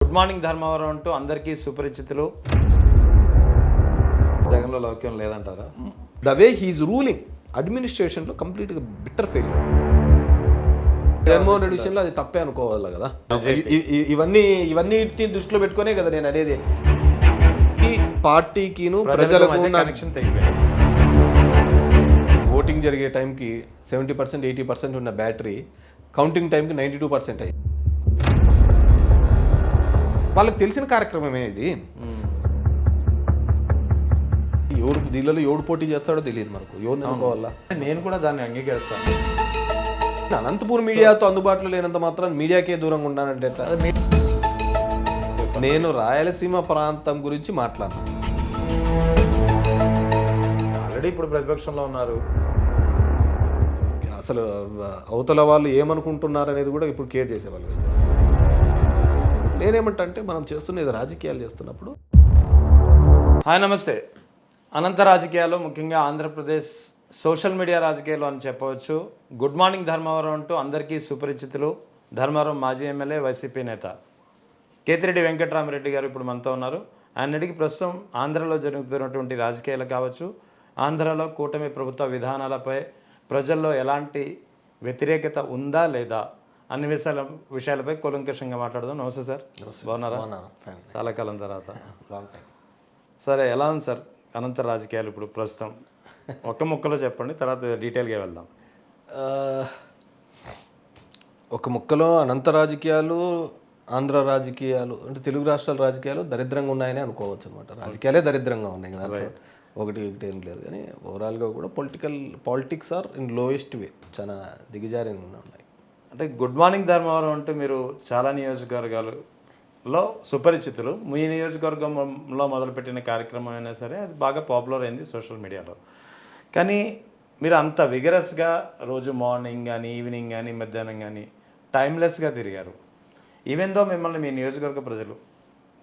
Good morning Dharmavaram అంటూ అందరికీ సుపరిచితులు. జగన్లో లౌక్యం లేదంటారా? ద వే హీఈస్ రూలింగ్ అడ్మినిస్ట్రేషన్లో కంప్లీట్గా బిట్టర్ ఫెయిల్. జగన్మోహన్ రెడ్డి విషయంలో అది తప్పే అనుకోవాలి కదా. ఇవన్నీ దృష్టిలో పెట్టుకునే కదా నేను అనేది. ఈ పార్టీకిను ప్రజలకు కనెక్షన్ తెగిపోయింది. ఓటింగ్ జరిగే టైంకి 70% 80% ఉన్న బ్యాటరీ కౌంటింగ్ టైంకి 92% అయింది. వాళ్ళకి తెలిసిన కార్యక్రమమే ఇది. దీనిలో ఎవడు పోటీ చేస్తాడో తెలియదు మనకు, ఎవరిని అనుకోవాలా. నేను కూడా దాన్ని అంగీకరిస్తాను. అనంతపూర్ మీడియాతో అందుబాటులో లేనంత మాత్రం మీడియాకే దూరంగా ఉన్నానంటే ఎట్లా? నేను రాయలసీమ ప్రాంతం గురించి మాట్లాడను. ఆల్రెడీ ఇప్పుడు ప్రతిపక్షంలో ఉన్నారు. అసలు అవతల వాళ్ళు ఏమనుకుంటున్నారు అనేది కూడా ఇప్పుడు కేర్ చేసేవాళ్ళు కదా. నేనేమంటే మనం చేస్తున్నది రాజకీయాలు చేస్తున్నప్పుడు. హాయ్, నమస్తే. అనంత రాజకీయాలు, ముఖ్యంగా ఆంధ్రప్రదేశ్ సోషల్ మీడియా రాజకీయాలు అని చెప్పవచ్చు. గుడ్ మార్నింగ్ ధర్మవరం అంటూ అందరికీ సుపరిచితులు. ధర్మవరం మాజీ ఎమ్మెల్యే, వైసీపీ నేత కేతిరెడ్డి వెంకటరామరెడ్డి గారు ఇప్పుడు మనతో ఉన్నారు. ఆయనడికి ప్రస్తుతం ఆంధ్రలో జరుగుతున్నటువంటి రాజకీయాలు కావచ్చు, ఆంధ్రలో కూటమి ప్రభుత్వ విధానాలపై ప్రజల్లో ఎలాంటి వ్యతిరేకత ఉందా లేదా అన్ని విషయాలపై కూలంకషంగా మాట్లాడదాం. నమస్తే సార్, బాగున్నారా? చాలా కాలం తర్వాత. సరే, ఎలా ఉంది సార్ అనంత రాజకీయాలు ఇప్పుడు ప్రస్తుతం? ఒక్క ముక్కలో చెప్పండి, తర్వాత డీటెయిల్గా వెళ్దాం. ఒక ముక్కలో అనంత రాజకీయాలు, ఆంధ్ర రాజకీయాలు అంటే తెలుగు రాష్ట్రాల రాజకీయాలు దరిద్రంగా ఉన్నాయని అనుకోవచ్చు అనమాట. రాజకీయాలే దరిద్రంగా ఉన్నాయి కదా, ఒకటి ఏం లేదు. కానీ ఓవరాల్గా కూడా పాలిటిక్స్ ఆర్ ఇన్ లోయెస్ట్ వే, చాలా దిగజారి ఉన్నాయి. అంటే గుడ్ మార్నింగ్ ధర్మవరం అంటే మీరు చాలా నియోజకవర్గాలలో సుపరిచితులు. మీ నియోజకవర్గంలో మొదలుపెట్టిన కార్యక్రమం అయినా సరే అది బాగా పాపులర్ అయింది సోషల్ మీడియాలో. కానీ మీరు అంత విగరస్గా రోజు మార్నింగ్ కానీ ఈవినింగ్ కానీ మధ్యాహ్నం కానీ టైమ్లెస్గా తిరిగారు. ఈవెన్ దో మిమ్మల్ని మీ నియోజకవర్గ ప్రజలు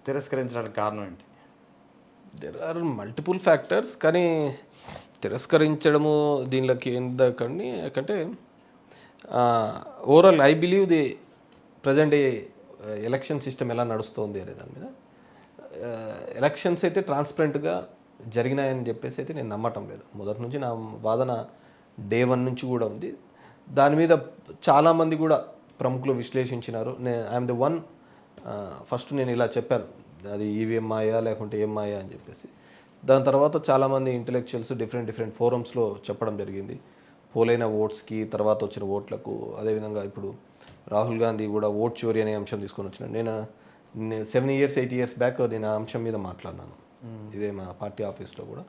తిరస్కరించడానికి కారణం ఏంటి? There are multiple factors. కానీ తిరస్కరించడము దీనిలోకి ఎందుకంటే overall I believe the present election system ఎలా నడుస్తుంది అనే దాని మీద. ఎలక్షన్స్ అయితే ట్రాన్స్పరెంట్గా జరిగినాయని చెప్పేసి అయితే నేను నమ్మటం లేదు. మొదటి నుంచి నా వాదన డే 1 నుంచి కూడా ఉంది. దాని మీద చాలామంది కూడా ప్రముఖులు విశ్లేషించినారు. I'm the one. ఫస్ట్ నేను ఇలా చెప్పాను, అది ఈవీఎం మాయా లేకుంటే ఏం మాయా అని చెప్పేసి. దాని తర్వాత చాలామంది ఇంటలెక్చువల్స్ డిఫరెంట్ ఫోరమ్స్లో చెప్పడం జరిగింది. పోలైన ఓట్స్కి, తర్వాత వచ్చిన ఓట్లకు, అదేవిధంగా ఇప్పుడు రాహుల్ గాంధీ కూడా ఓట్ చోరీ అనే అంశం తీసుకొని వచ్చినాను. నేను 7 years 8 years బ్యాక్ నేను ఆ అంశం మీద మాట్లాడినాను. ఇదే మా పార్టీ ఆఫీస్లో కూడా.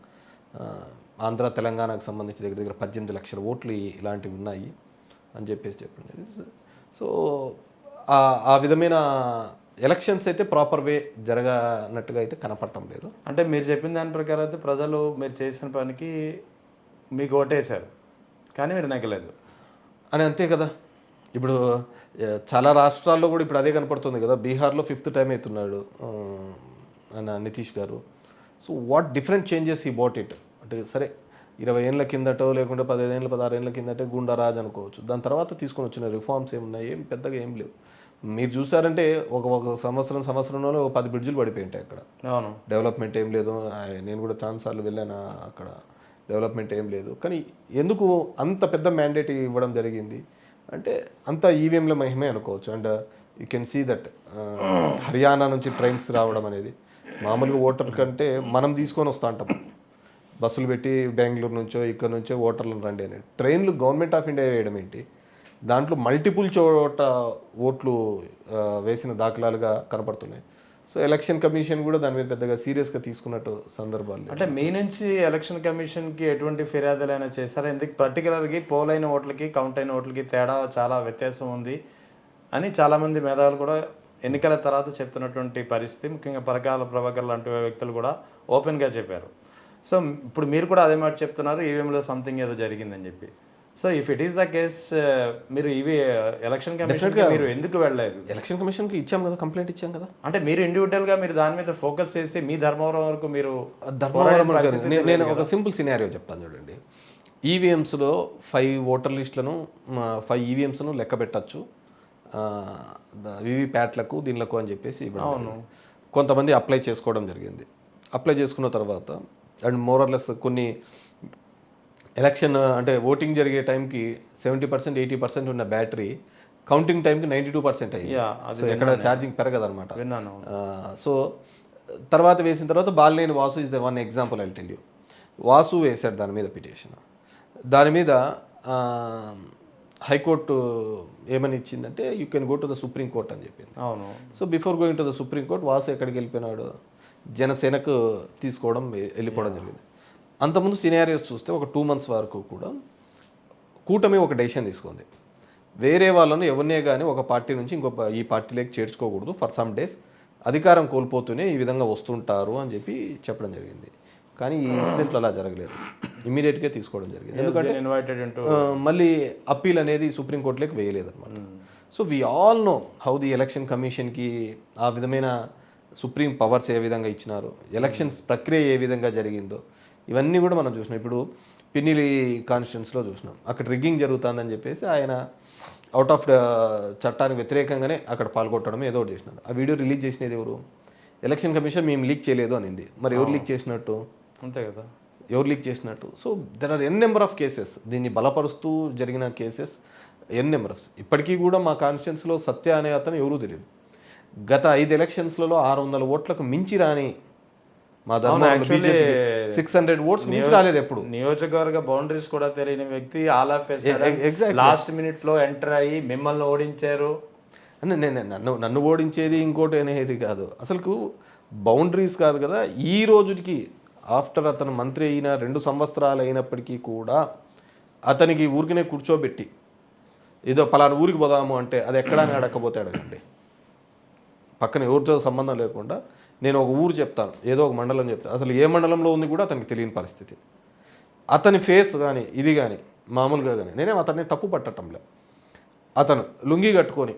ఆంధ్ర తెలంగాణకు సంబంధించి దగ్గర 18 లక్షల ఓట్లు ఇలాంటివి ఉన్నాయి అని చెప్పేసి చెప్పండి. సో ఆ విధమైన ఎలక్షన్స్ అయితే ప్రాపర్ వే జరగనట్టుగా అయితే కనపడటం లేదు. అంటే మీరు చెప్పిన దాని ప్రకారం అయితే ప్రజలు మీరు చేసిన పనికి మీకు ఓటేశారు, కానీ మీరు నెగ్గలేదు అని. అంతే కదా. ఇప్పుడు చాలా రాష్ట్రాల్లో కూడా ఇప్పుడు అదే కనపడుతుంది కదా. బీహార్లో 5th టైం అవుతున్నాడు ఆయన నితీష్ గారు. సో వాట్ డిఫరెంట్ చేంజెస్ ఈ బాట్ ఇట్ అంటే, సరే 20 ఏళ్ళ కిందటో లేకుంటే 15 ఏళ్ళు 16 ఏళ్ళ కిందటే గుండారాజ్ అనుకోవచ్చు. దాని తర్వాత తీసుకొని వచ్చిన రిఫార్మ్స్ ఏమున్నాయి? ఏం పెద్దగా ఏం లేవు. మీరు చూసారంటే ఒక సంవత్సరంలో 10 బ్రిడ్జులు పడిపోయింటాయి అక్కడ. అవును, డెవలప్మెంట్ ఏం లేదు. నేను కూడా చాలాసార్లు వెళ్ళాను అక్కడ. డెవలప్మెంట్ ఏం లేదు. కానీ ఎందుకు అంత పెద్ద మ్యాండేట్ ఇవ్వడం జరిగింది అంటే అంత ఈవీఎంల మహిమే అనుకోవచ్చు. And you can see that Haryana నుంచి ట్రైన్స్ రావడం అనేది మామూలుగా ఓటర్ కంటే మనం తీసుకొని వస్తూ ఉంటాం. బస్సులు పెట్టి బెంగళూరు నుంచో ఇక్కడ నుంచో ఓటర్లను రండి అని. ట్రైన్లు గవర్నమెంట్ ఆఫ్ ఇండియా వేయడం ఏంటి? దాంట్లో మల్టిపుల్ చోట ఓట్లు వేసిన దాఖలాలుగా కనపడుతున్నాయి. సో ఎలక్షన్ కమిషన్ కూడా దాని మీద పెద్దగా సీరియస్గా తీసుకున్నట్టు సందర్భాలు. అంటే మీ నుంచి ఎలక్షన్ కమిషన్కి ఎటువంటి ఫిర్యాదులైనా చేస్తారా? ఎందుకు పర్టికులర్గా పోలైన ఓట్లకి కౌంట్ అయిన ఓట్లకి తేడా చాలా వ్యత్యాసం ఉంది అని చాలామంది మేధావులు కూడా ఎన్నికల తర్వాత చెప్తున్నటువంటి పరిస్థితి, ముఖ్యంగా పరకాల ప్రభాకర్ లాంటి వ్యక్తులు కూడా ఓపెన్గా చెప్పారు. సో ఇప్పుడు మీరు కూడా అదే మాట చెప్తున్నారు, ఈవీఎంలో సంథింగ్ ఏదో జరిగిందని చెప్పి. So if it is the case, మీరు ఇవి ఎలక్షన్ కమిషన్కి మీరు ఎందుకు వెళ్ళలేదు? ఎలక్షన్ కమిషన్కి ఇచ్చాం కదా, కంప్లైంట్ ఇచ్చాం కదా. అంటే మీరు ఇండివిజువల్గా మీరు దాని మీద ఫోకస్ చేసి మీ ధర్మవరం వరకు మీరు నేను ఒక సింపుల్ సినారియో చెప్తాను చూడండి. ఈవీఎంస్లో 5 ఓటర్ లిస్టులను 5 ఈవీఎంస్ను లెక్క పెట్టచ్చు. వివిప్యాట్లకు దీనిలకు అని చెప్పేసి ఇవ్వడం జరిగింది. కొంతమంది అప్లై చేసుకోవడం జరిగింది. అప్లై చేసుకున్న తర్వాత అండ్ మోరర్లెస్ కొన్ని ఎలక్షన్ అంటే ఓటింగ్ జరిగే టైంకి 70% 80% ఉన్న బ్యాటరీ కౌంటింగ్ టైంకి 92% అయింది. సో ఎక్కడ ఛార్జింగ్ పెరగదనమాట. విన్నాను. సో తర్వాత వేసిన తర్వాత Balineni Vasu is the one example I tell you. Vasu వేశాడు దాని మీద పిటిషన్. దాని మీద హైకోర్టు ఏమని ఇచ్చిందంటే you can go to the supreme court అని చెప్పింది. అవును. So before going to the supreme court Vasu ఎక్కడికి వెళ్ళిపోయినాడు, జనసేనకు వెళ్ళిపోవడం జరిగింది. అంతకుముందు సినారియోస్ చూస్తే ఒక 2 months వరకు కూడా కూటమి ఒక డెసిషన్ తీసుకుంది, వేరే వాళ్ళను ఎవరినే కానీ ఒక పార్టీ నుంచి ఈ పార్టీలోకి చేర్చుకోకూడదు ఫర్ సమ్ డేస్, అధికారం కోల్పోతూనే ఈ విధంగా వస్తుంటారు అని చెప్పి చెప్పడం జరిగింది. కానీ ఈ ఇన్సిడెంట్లో అలా జరగలేదు, ఇమీడియట్గా తీసుకోవడం జరిగింది. ఎందుకంటే మళ్ళీ అప్పీల్ అనేది సుప్రీంకోర్టులోకి వేయలేదు అనమాట. So we all know how the election కమిషన్కి ఆ విధమైన సుప్రీం పవర్స్ ఏ విధంగా ఇచ్చినారు, ఎలక్షన్స్ ప్రక్రియ ఏ విధంగా జరిగిందో ఇవన్నీ కూడా మనం చూసినాం. ఇప్పుడు పిన్నిలి కాన్స్టిట్యున్సీలో చూసినాం, అక్కడ రిగ్గింగ్ జరుగుతుందని చెప్పేసి ఆయన అవుట్ ఆఫ్ చట్టానికి వ్యతిరేకంగానే అక్కడ పాల్గొట్టడం ఏదో ఒకటి చేసినారు. ఆ వీడియో రిలీజ్ చేసినది ఎవరు? ఎలక్షన్ కమిషన్ మేము లీక్ చేయలేదు అనింది. మరి ఎవరు లీక్ చేసినట్టు? అంతే కదా, ఎవరు లీక్ చేసినట్టు? So there are n number of cases, దీన్ని బలపరుస్తూ జరిగిన కేసెస్ ఎన్ నెంబర్ ఆఫ్. ఇప్పటికీ కూడా మా కాన్స్టిట్యున్సీలో సత్య అనే అతను ఎవరూ తెలియదు. గత 5 ఎలక్షన్స్లలో 600 ఓట్లకు మించి రాని మా ధర్మవరం 600 ఓట్స్ మించి రాలేదు ఎప్పుడు. నియోజకవర్గ బౌండరీస్ కూడా తెలియని వ్యక్తి ఆల్ ఆఫ్ లాస్ట్ మినిట్ లో ఎంటర్ అయ్యి మిమ్మల్ని ఓడించారు. నన్ను ఓడించేది ఇంకోటి అనేది కాదు, అసలు బౌండరీస్ కాదు కదా. ఈ రోజుకి ఆఫ్టర్ అతను మంత్రి అయిన 2 సంవత్సరాలు అయినప్పటికీ కూడా అతనికి ఊరికినే కూర్చోబెట్టి ఏదో పలానా ఊరికి పోదాము అంటే అది ఎక్కడా అని అడగకపోతే అడగండి. పక్కన ఎవరితో సంబంధం లేకుండా నేను ఒక ఊరు చెప్తాను, ఏదో ఒక మండలం చెప్తాను, అసలు ఏ మండలంలో ఉంది కూడా అతనికి తెలియని పరిస్థితి. అతని ఫేస్ కానీ ఇది కానీ మామూలుగా కానీ నేనేం అతన్ని తప్పు పట్టడంలే. అతను లుంగి కట్టుకొని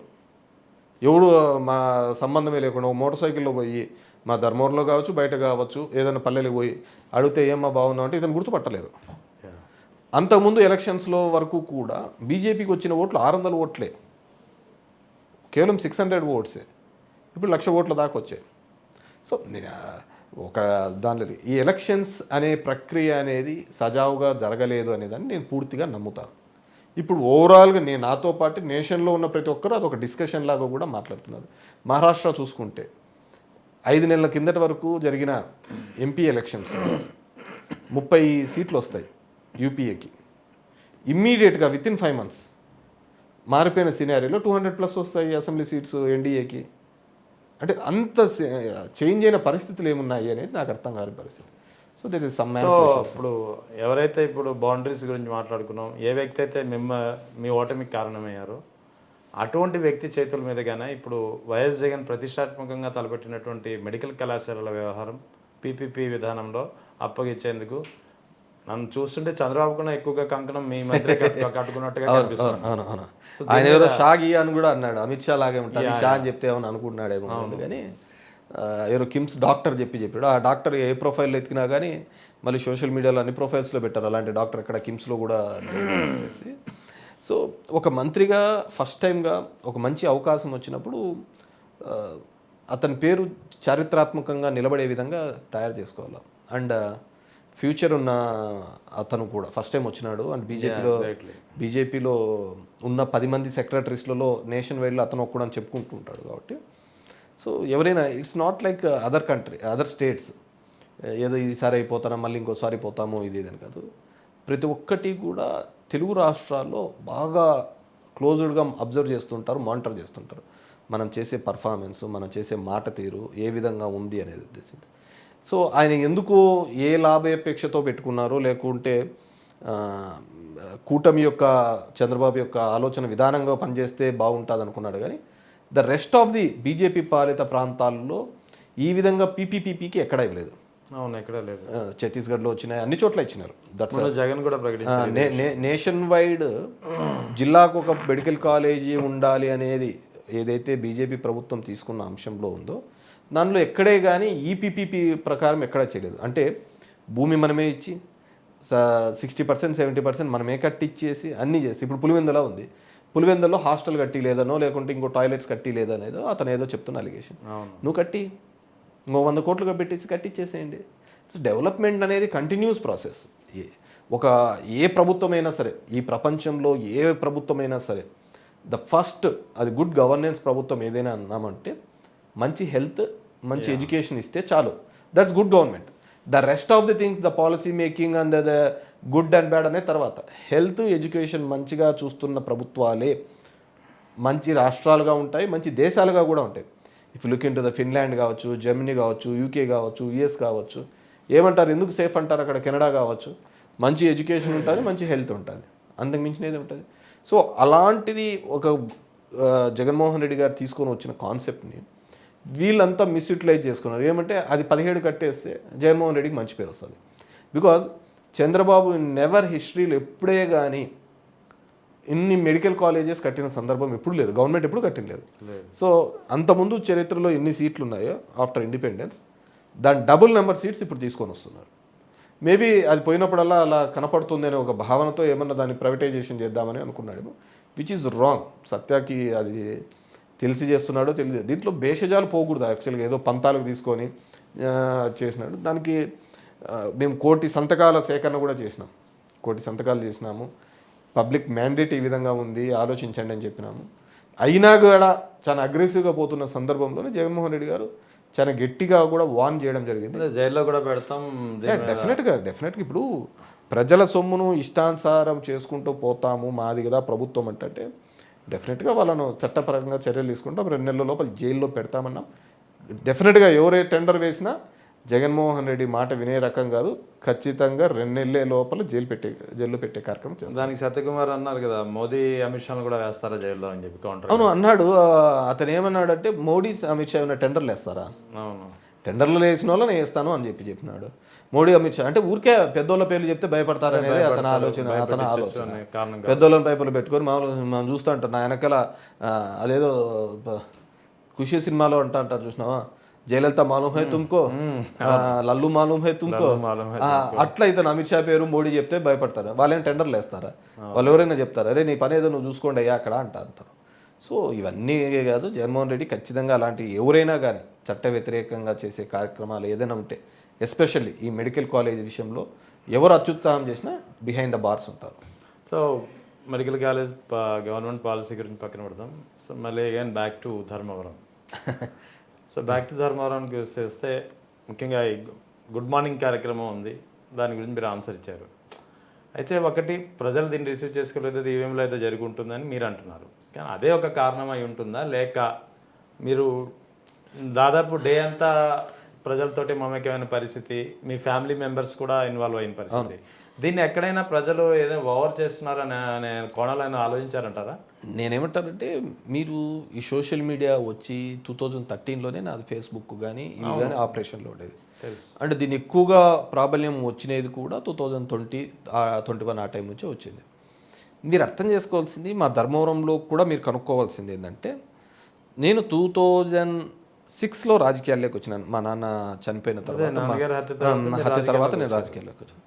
ఎవడు మా సంబంధమే లేకుండా ఒక మోటార్ సైకిల్లో పోయి మా ధర్మవరంలో కావచ్చు బయట కావచ్చు ఏదైనా పల్లెలకు పోయి అడిగితే ఏమ్మా బాగున్నావు అంటే ఇతను గుర్తుపట్టలేరు. అంతకుముందు ఎలక్షన్స్లో వరకు కూడా బీజేపీకి వచ్చిన ఓట్లు 600 ఓట్లే, కేవలం 600 ఓట్సే. ఇప్పుడు 1,00,000 ఓట్ల దాకా వచ్చాయి. సో ఒక దానిలో ఈ ఎలక్షన్స్ అనే ప్రక్రియ అనేది సజావుగా జరగలేదు అనేదాన్ని నేను పూర్తిగా నమ్ముతాను. ఇప్పుడు ఓవరాల్గా నాతో పాటు నేషన్లో ఉన్న ప్రతి ఒక్కరూ అదొక డిస్కషన్ లాగా కూడా మాట్లాడుతున్నారు. మహారాష్ట్ర చూసుకుంటే 5 నెలల కిందటి వరకు జరిగిన ఎంపీ ఎలక్షన్స్ 30 సీట్లు వస్తాయి యూపీఏకి. ఇమ్మీడియట్గా వితిన్ 5 months మారిపోయిన సినారీలో 200+ వస్తాయి అసెంబ్లీ సీట్స్ ఎన్డీఏకి. అంటే అంత చేంజ్ అయిన పరిస్థితులు ఏమున్నాయి అనేది నాకు అర్థం కాని పరిస్థితి. So that is some. ఇప్పుడు ఎవరైతే ఇప్పుడు బౌండరీస్ గురించి మాట్లాడుకున్నాం, ఏ వ్యక్తి అయితే మీ ఓటమికి కారణమయ్యారో అటువంటి వ్యక్తి చేతుల మీదుగానే ఇప్పుడు వైఎస్ జగన్ ప్రతిష్టాత్మకంగా తలపెట్టినటువంటి మెడికల్ కళాశాలల వ్యవహారం పీపీపీ విధానంలో అప్పగించేందుకు నన్ను చూస్తుంటే చంద్రబాబు కన్నా ఎక్కువగా కంకణం మీ మధ్య కట్టుకున్నట్టుగా కనిపిస్తుంది. ఆయన ఎవరో షాగి అని కూడా అన్నాడు, అమిత్ షా లాగే ఉంటుంది షా అని చెప్తే ఏమని అనుకుంటున్నాడేమో. కానీ ఎవరో కిమ్స్ డాక్టర్ చెప్పాడు. ఆ డాక్టర్ ఏ ప్రొఫైల్లో ఎత్తికినా కానీ మళ్ళీ సోషల్ మీడియాలో అన్ని ప్రొఫైల్స్లో పెట్టారు అలాంటి డాక్టర్ ఎక్కడ కిమ్స్లో కూడా చేసి. సో ఒక మంత్రిగా ఫస్ట్ టైంగా ఒక మంచి అవకాశం వచ్చినప్పుడు అతని పేరు చారిత్రాత్మకంగా నిలబడే విధంగా తయారు చేసుకోవాలి. అండ్ ఫ్యూచర్ ఉన్న అతను కూడా ఫస్ట్ టైం వచ్చినాడు. అండ్ బీజేపీలో ఉన్న 10 మంది సెక్రటరీస్లలో నేషన్ వైడ్లో అతను ఒక్కడని చెప్పుకుంటూ ఉంటాడు. కాబట్టి సో ఎవరైనా it's not like other states ఏదో ఈసారి అయిపోతారా మళ్ళీ ఇంకోసారి పోతామో ఇది అని కాదు. ప్రతి ఒక్కటి కూడా తెలుగు రాష్ట్రాల్లో బాగా క్లోజ్డ్గా అబ్జర్వ్ చేస్తుంటారు, మానిటర్ చేస్తుంటారు. మనం చేసే పర్ఫార్మెన్స్, మనం చేసే మాట తీరు ఏ విధంగా ఉంది అనేది ఉద్దేశంతో. సో ఆయన ఎందుకు ఏ లాభాపేక్షతో పెట్టుకున్నారో లేకుంటే కూటమి యొక్క చంద్రబాబు యొక్క ఆలోచన విధానంగా పనిచేస్తే బాగుంటుంది అనుకున్నాడు. కానీ the rest of the BJP పాలిత ప్రాంతాల్లో ఈ విధంగా పీపీపీకి ఎక్కడా ఇవ్వలేదు. అవును, ఎక్కడ లేదు. ఛత్తీస్గఢ్లో వచ్చినాయి, అన్ని చోట్ల ఇచ్చినారు. జగన్ కూడా ప్రకటించారు నేషన్ వైడ్ జిల్లాకు ఒక మెడికల్ కాలేజీ ఉండాలి అనేది ఏదైతే బీజేపీ ప్రభుత్వం తీసుకున్న అంశంలో ఉందో దానిలో ఎక్కడే కానీ ఈపీపీపీ ప్రకారం ఎక్కడా చేయలేదు. అంటే భూమి మనమే ఇచ్చి 60% 70% మనమే కట్టిచ్చేసి అన్నీ చేసి ఇప్పుడు పులివెందులా ఉంది. పులివెందుల్లో హాస్టల్ కట్టి లేదనో లేకుంటే ఇంకో టాయిలెట్స్ కట్టి లేదనేదో అతను ఏదో చెప్తున్న అలిగేషన్. అవును. నువ్వు కట్టి ఇంకో 100 కోట్లు పెట్టేసి కట్టించేసేయండి. డెవలప్మెంట్ అనేది కంటిన్యూస్ ప్రాసెస్. ఏ ప్రభుత్వమైనా సరే, ఈ ప్రపంచంలో ఏ ప్రభుత్వమైనా సరే, ద ఫస్ట్ అది గుడ్ గవర్నెన్స్ ప్రభుత్వం ఏదైనా అన్నామంటే మంచి హెల్త్, మంచి ఎడ్యుకేషన్ ఇస్తే చాలు. That's good government. The rest of the things, the policy making and the good and bad అనే తర్వాత హెల్త్, ఎడ్యుకేషన్ మంచిగా చూస్తున్న ప్రభుత్వాలే మంచి రాష్ట్రాలుగా ఉంటాయి, మంచి దేశాలుగా కూడా ఉంటాయి. If look in to the Finland కావచ్చు, జర్మనీ కావచ్చు, యూకే కావచ్చు, యుఎస్ కావచ్చు, ఏమంటారు ఎందుకు సేఫ్ అంటారు అక్కడ, కెనడా కావచ్చు, మంచి ఎడ్యుకేషన్ ఉంటుంది, మంచి హెల్త్ ఉంటుంది, అంతకు మించినది ఉంటుంది. సో అలాంటిది ఒక జగన్మోహన్ రెడ్డి గారు తీసుకొని వచ్చిన కాన్సెప్ట్ని వీళ్ళంతా మిస్యూటిలైజ్ చేసుకున్నారు. ఏమంటే అది 17 కట్టేస్తే జగన్మోహన్ రెడ్డికి మంచి పేరు వస్తుంది. బికాజ్ చంద్రబాబు నెవర్ హిస్టరీలో ఎప్పుడే కానీ ఇన్ని మెడికల్ కాలేజెస్ కట్టిన సందర్భం ఎప్పుడు లేదు, గవర్నమెంట్ ఎప్పుడు కట్టినలేదు. సో అంతకుముందు చరిత్రలో ఎన్ని సీట్లు ఉన్నాయో ఆఫ్టర్ ఇండిపెండెన్స్ దాని డబుల్ నెంబర్ సీట్స్ ఇప్పుడు తీసుకొని వస్తున్నారు. మేబీ అది పోయినప్పుడల్లా అలా కనపడుతుంది అనే ఒక భావనతో ఏమన్నా దాన్ని ప్రైవేటైజేషన్ చేద్దామని అనుకున్నాడు, విచ్ ఈజ్ రాంగ్. సత్యాకి అది తెలిసి చేస్తున్నాడో తెలియదు. దీంట్లో భేషజాలు పోకూడదు. యాక్చువల్గా ఏదో పంతాలకు తీసుకొని చేసినాడు. దానికి మేము 1 కోటి సంతకాల సేకరణ కూడా చేసినాం, 1 కోటి సంతకాలు చేసినాము. పబ్లిక్ మ్యాండేట్ ఈ విధంగా ఉంది, ఆలోచించండి అని చెప్పినాము. అయినా కూడా చాలా అగ్రెసివ్గా పోతున్న సందర్భంలోనే జగన్మోహన్ రెడ్డి గారు చాలా గట్టిగా కూడా వార్న్ చేయడం జరిగింది. జైల్లో కూడా పెడతాం. డెఫినెట్గా ఇప్పుడు ప్రజల సొమ్మును ఇష్టానుసారం చేసుకుంటూ పోతాము, మాది కదా ప్రభుత్వం అంటే డెఫినెట్గా వాళ్ళను చట్టపరంగా చర్యలు తీసుకుంటాం. 2 నెలల లోపల జైల్లో పెడతామన్నాం. డెఫినెట్గా ఎవరే టెండర్ వేసినా జగన్మోహన్ రెడ్డి మాట వినే రకం కాదు. ఖచ్చితంగా 2 నెలల లోపల జైల్లో పెట్టే కార్యక్రమం చేస్తాం. దానికి సత్యకుమార్ అన్నారు కదా, మోదీ అమిత్ షాను కూడా వేస్తారా జైల్లో అని చెప్పి కౌంటర్. అవును అన్నాడు. అతను ఏమన్నాడంటే మోడీ అమిత్ షా ఏమైనా టెండర్లు వేస్తారా, అవును టెండర్లు వేసిన వాళ్ళని వేస్తాను అని చెప్పినాడు. మోడీ అమిత్ షా అంటే ఊరికే పెద్దోళ్ళ పేర్లు చెప్తే భయపడతారు అనేది అతని ఆలోచన. పెద్దోళ్ళని పైపులు పెట్టుకొని మనం చూస్తూ ఉంటాం. నా వెనకాల అదేదో ఖుషి సినిమాలో అంటారు చూసినావా, జయలలిత మాలూమ్ హై తుమ్కో, లల్లు మాలూమ్ హై తుమ్కో. అట్లా ఇతను అమిత్ షా పేరు మోడీ చెప్తే భయపడతారు. వాళ్ళేం టెండర్లు వేస్తారా? వాళ్ళు ఎవరైనా చెప్తారు అరే నీ పని ఏదో నువ్వు చూసుకోండి అయ్యా అక్కడ అంటారు. సో ఇవన్నీ కాదు, జగన్మోహన్ రెడ్డి ఖచ్చితంగా అలాంటి ఎవరైనా కానీ చట్ట వ్యతిరేకంగా చేసే కార్యక్రమాలు ఏదైనా ఉంటే, ఎస్పెషల్లీ ఈ మెడికల్ కాలేజ్ విషయంలో ఎవరు అత్యుత్సాహం చేసినా బిహైండ్ ద బార్స్ ఉంటారు. So medical college government policy గురించి పక్కన పెడతాం. సో మళ్ళీ again back to Dharmavaram. So back to ధర్మవరానికి వస్తే ముఖ్యంగా ఈ గుడ్ మార్నింగ్ కార్యక్రమం ఉంది, దాని గురించి మీరు ఆన్సర్ ఇచ్చారు. అయితే ఒకటి ప్రజలు దీన్ని రిసీవ్ చేసుకోలేదు, ఈవీఎంలో అయితే జరిగి ఉంటుందని మీరు అంటున్నారు. కానీ అదే ఒక కారణం అయి ఉంటుందా, లేక మీరు దాదాపు డే అంతా ప్రజలతోటి మమేకమైన పరిస్థితి, మీ ఫ్యామిలీ మెంబర్స్ కూడా ఇన్వాల్వ్ అయిన పరిస్థితి, దీన్ని ఎక్కడైనా ప్రజలు ఏదో ఓవర్ చేస్తున్నారనే కోణాలను ఆలోచించారంటారా? నేనేమంటానంటే మీరు ఈ సోషల్ మీడియా వచ్చి 2013లోనే నాది ఫేస్బుక్ కానీ ఇవి కానీ ఆపరేషన్లో ఉండేది. అంటే దీన్ని ఎక్కువగా ప్రాబల్యం వచ్చినది కూడా 2021 ఆ టైం నుంచే వచ్చింది. మీరు అర్థం చేసుకోవాల్సింది, మా ధర్మవరంలో కూడా మీరు కనుక్కోవాల్సింది ఏంటంటే, నేను 2006లో రాజకీయాల్లోకి వచ్చినాను. మా నాన్న చనిపోయిన తర్వాత, హత్య తర్వాత నేను రాజకీయాల్లోకి వచ్చాను.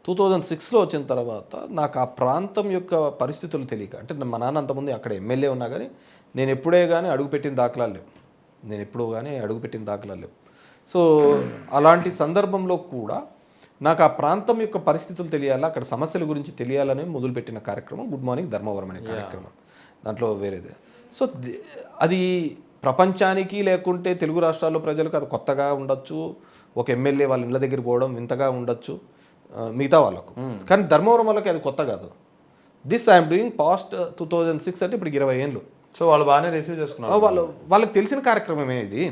2006లో వచ్చిన తర్వాత నాకు ఆ ప్రాంతం యొక్క పరిస్థితులు తెలియక, అంటే మా నాన్న అంతకుముందు అక్కడ ఎమ్మెల్యే ఉన్నా కానీ నేను ఎప్పుడే కానీ అడుగుపెట్టిన దాఖలాలు లేవు. సో అలాంటి సందర్భంలో కూడా నాకు ఆ ప్రాంతం యొక్క పరిస్థితులు తెలియాలా, అక్కడ సమస్యల గురించి తెలియాలని మొదలుపెట్టిన కార్యక్రమం గుడ్ మార్నింగ్ ధర్మవరం అనే కార్యక్రమం. దాంట్లో వేరేది. సో అది ప్రపంచానికి లేకుంటే తెలుగు రాష్ట్రాల్లో ప్రజలకు అది కొత్తగా ఉండొచ్చు, ఒక ఎమ్మెల్యే వాళ్ళ ఇళ్ళ దగ్గర పోవడం వింతగా ఉండొచ్చు మిగతా వాళ్ళకు, కానీ ధర్మవరం వాళ్ళకి అది కొత్త కాదు. దిస్ ఐఎమ్ డూయింగ్ పాస్ట్ 2006 అంటే ఇప్పుడు 20 ఏళ్ళు. సో వాళ్ళు బాగానే రిసీవ్ చేసుకున్నారు. వాళ్ళకి తెలిసిన కార్యక్రమమే ఇది,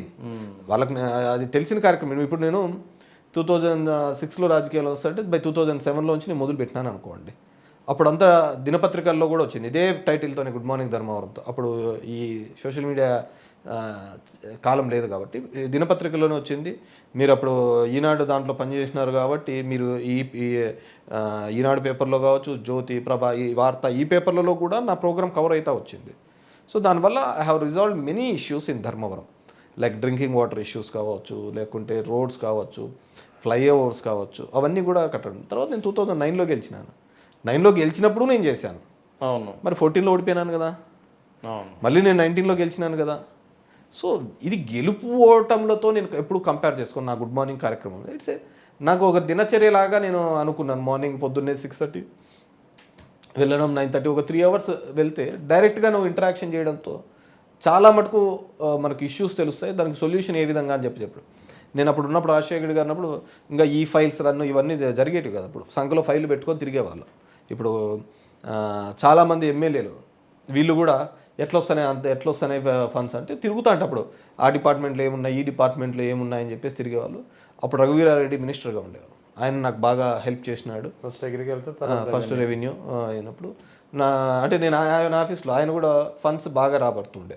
వాళ్ళకి అది తెలిసిన కార్యక్రమం. ఇప్పుడు నేను 2006లో రాజకీయాలు వస్తుంటే బై 2007లో నుంచి నేను మొదలు పెట్టినాను అనుకోండి. అప్పుడంతా దినపత్రికల్లో కూడా వచ్చింది ఇదే టైటిల్తోనే గుడ్ మార్నింగ్ ధర్మవరంతో. అప్పుడు ఈ సోషల్ మీడియా కాలం లేదు కాబట్టి దినపత్రికల్లోనే వచ్చింది. మీరు అప్పుడు ఈనాడు దాంట్లో పనిచేసినారు కాబట్టి మీరు ఈనాడు పేపర్లో కావచ్చు, జ్యోతి, ప్రభ, ఈ వార్త, ఈ పేపర్లలో కూడా నా ప్రోగ్రామ్ కవర్ అవుతా వచ్చింది. సో దానివల్ల I have resolve many issues in Dharmavaram, like drinking water issues కావచ్చు, లేకుంటే రోడ్స్ కావచ్చు, ఫ్లైఓవర్స్ కావచ్చు, అవన్నీ కూడా కట్టడం. తర్వాత నేను 2009లో గెలిచినాను. 9లో గెలిచినప్పుడు నేను చేశాను. అవును మరి 14లో ఓడిపోయినాను కదా, అవును మళ్ళీ నేను 19లో గెలిచినాను కదా. సో ఇది గెలుపు ఓటములతో నేను ఎప్పుడు కంపేర్ చేసుకోను నా గుడ్ మార్నింగ్ కార్యక్రమం. ఇట్స్ నాకు ఒక దినచర్యలాగా నేను అనుకున్నాను. మార్నింగ్ పొద్దున్నే 6:30 వెళ్ళడం, 9:30 ఒక 3 అవర్స్ వెళ్తే డైరెక్ట్గా నువ్వు ఇంటరాక్షన్ చేయడంతో చాలా మటుకు మనకు ఇష్యూస్ తెలుస్తాయి, దానికి సొల్యూషన్ ఏ విధంగా అని చెప్పాడు. నేను అప్పుడు ఉన్నప్పుడు రాజశేఖర్ గారు అన్నప్పుడు ఇంకా ఈ ఫైల్స్ రన్ ఇవన్నీ జరిగేటివి కదా. అప్పుడు సంఖలో ఫైల్ పెట్టుకొని తిరిగేవాళ్ళు. ఇప్పుడు చాలామంది ఎమ్మెల్యేలు వీళ్ళు కూడా ఎట్లా వస్తున్నాయి ఫండ్స్ అంటే తిరుగుతా అంటే అప్పుడు ఆ డిపార్ట్మెంట్లో ఏమున్నాయి, ఈ డిపార్ట్మెంట్లో ఏమున్నాయని చెప్పేసి తిరిగేవాళ్ళు. అప్పుడు రఘువీరారెడ్డి మినిస్టర్గా ఉండేవారు. ఆయన నాకు బాగా హెల్ప్ చేసినాడు. ఫస్ట్ రెవెన్యూ అయినప్పుడు అంటే నేను ఆయన ఆఫీస్లో ఆయన కూడా ఫండ్స్ బాగా రాబడుతుండే.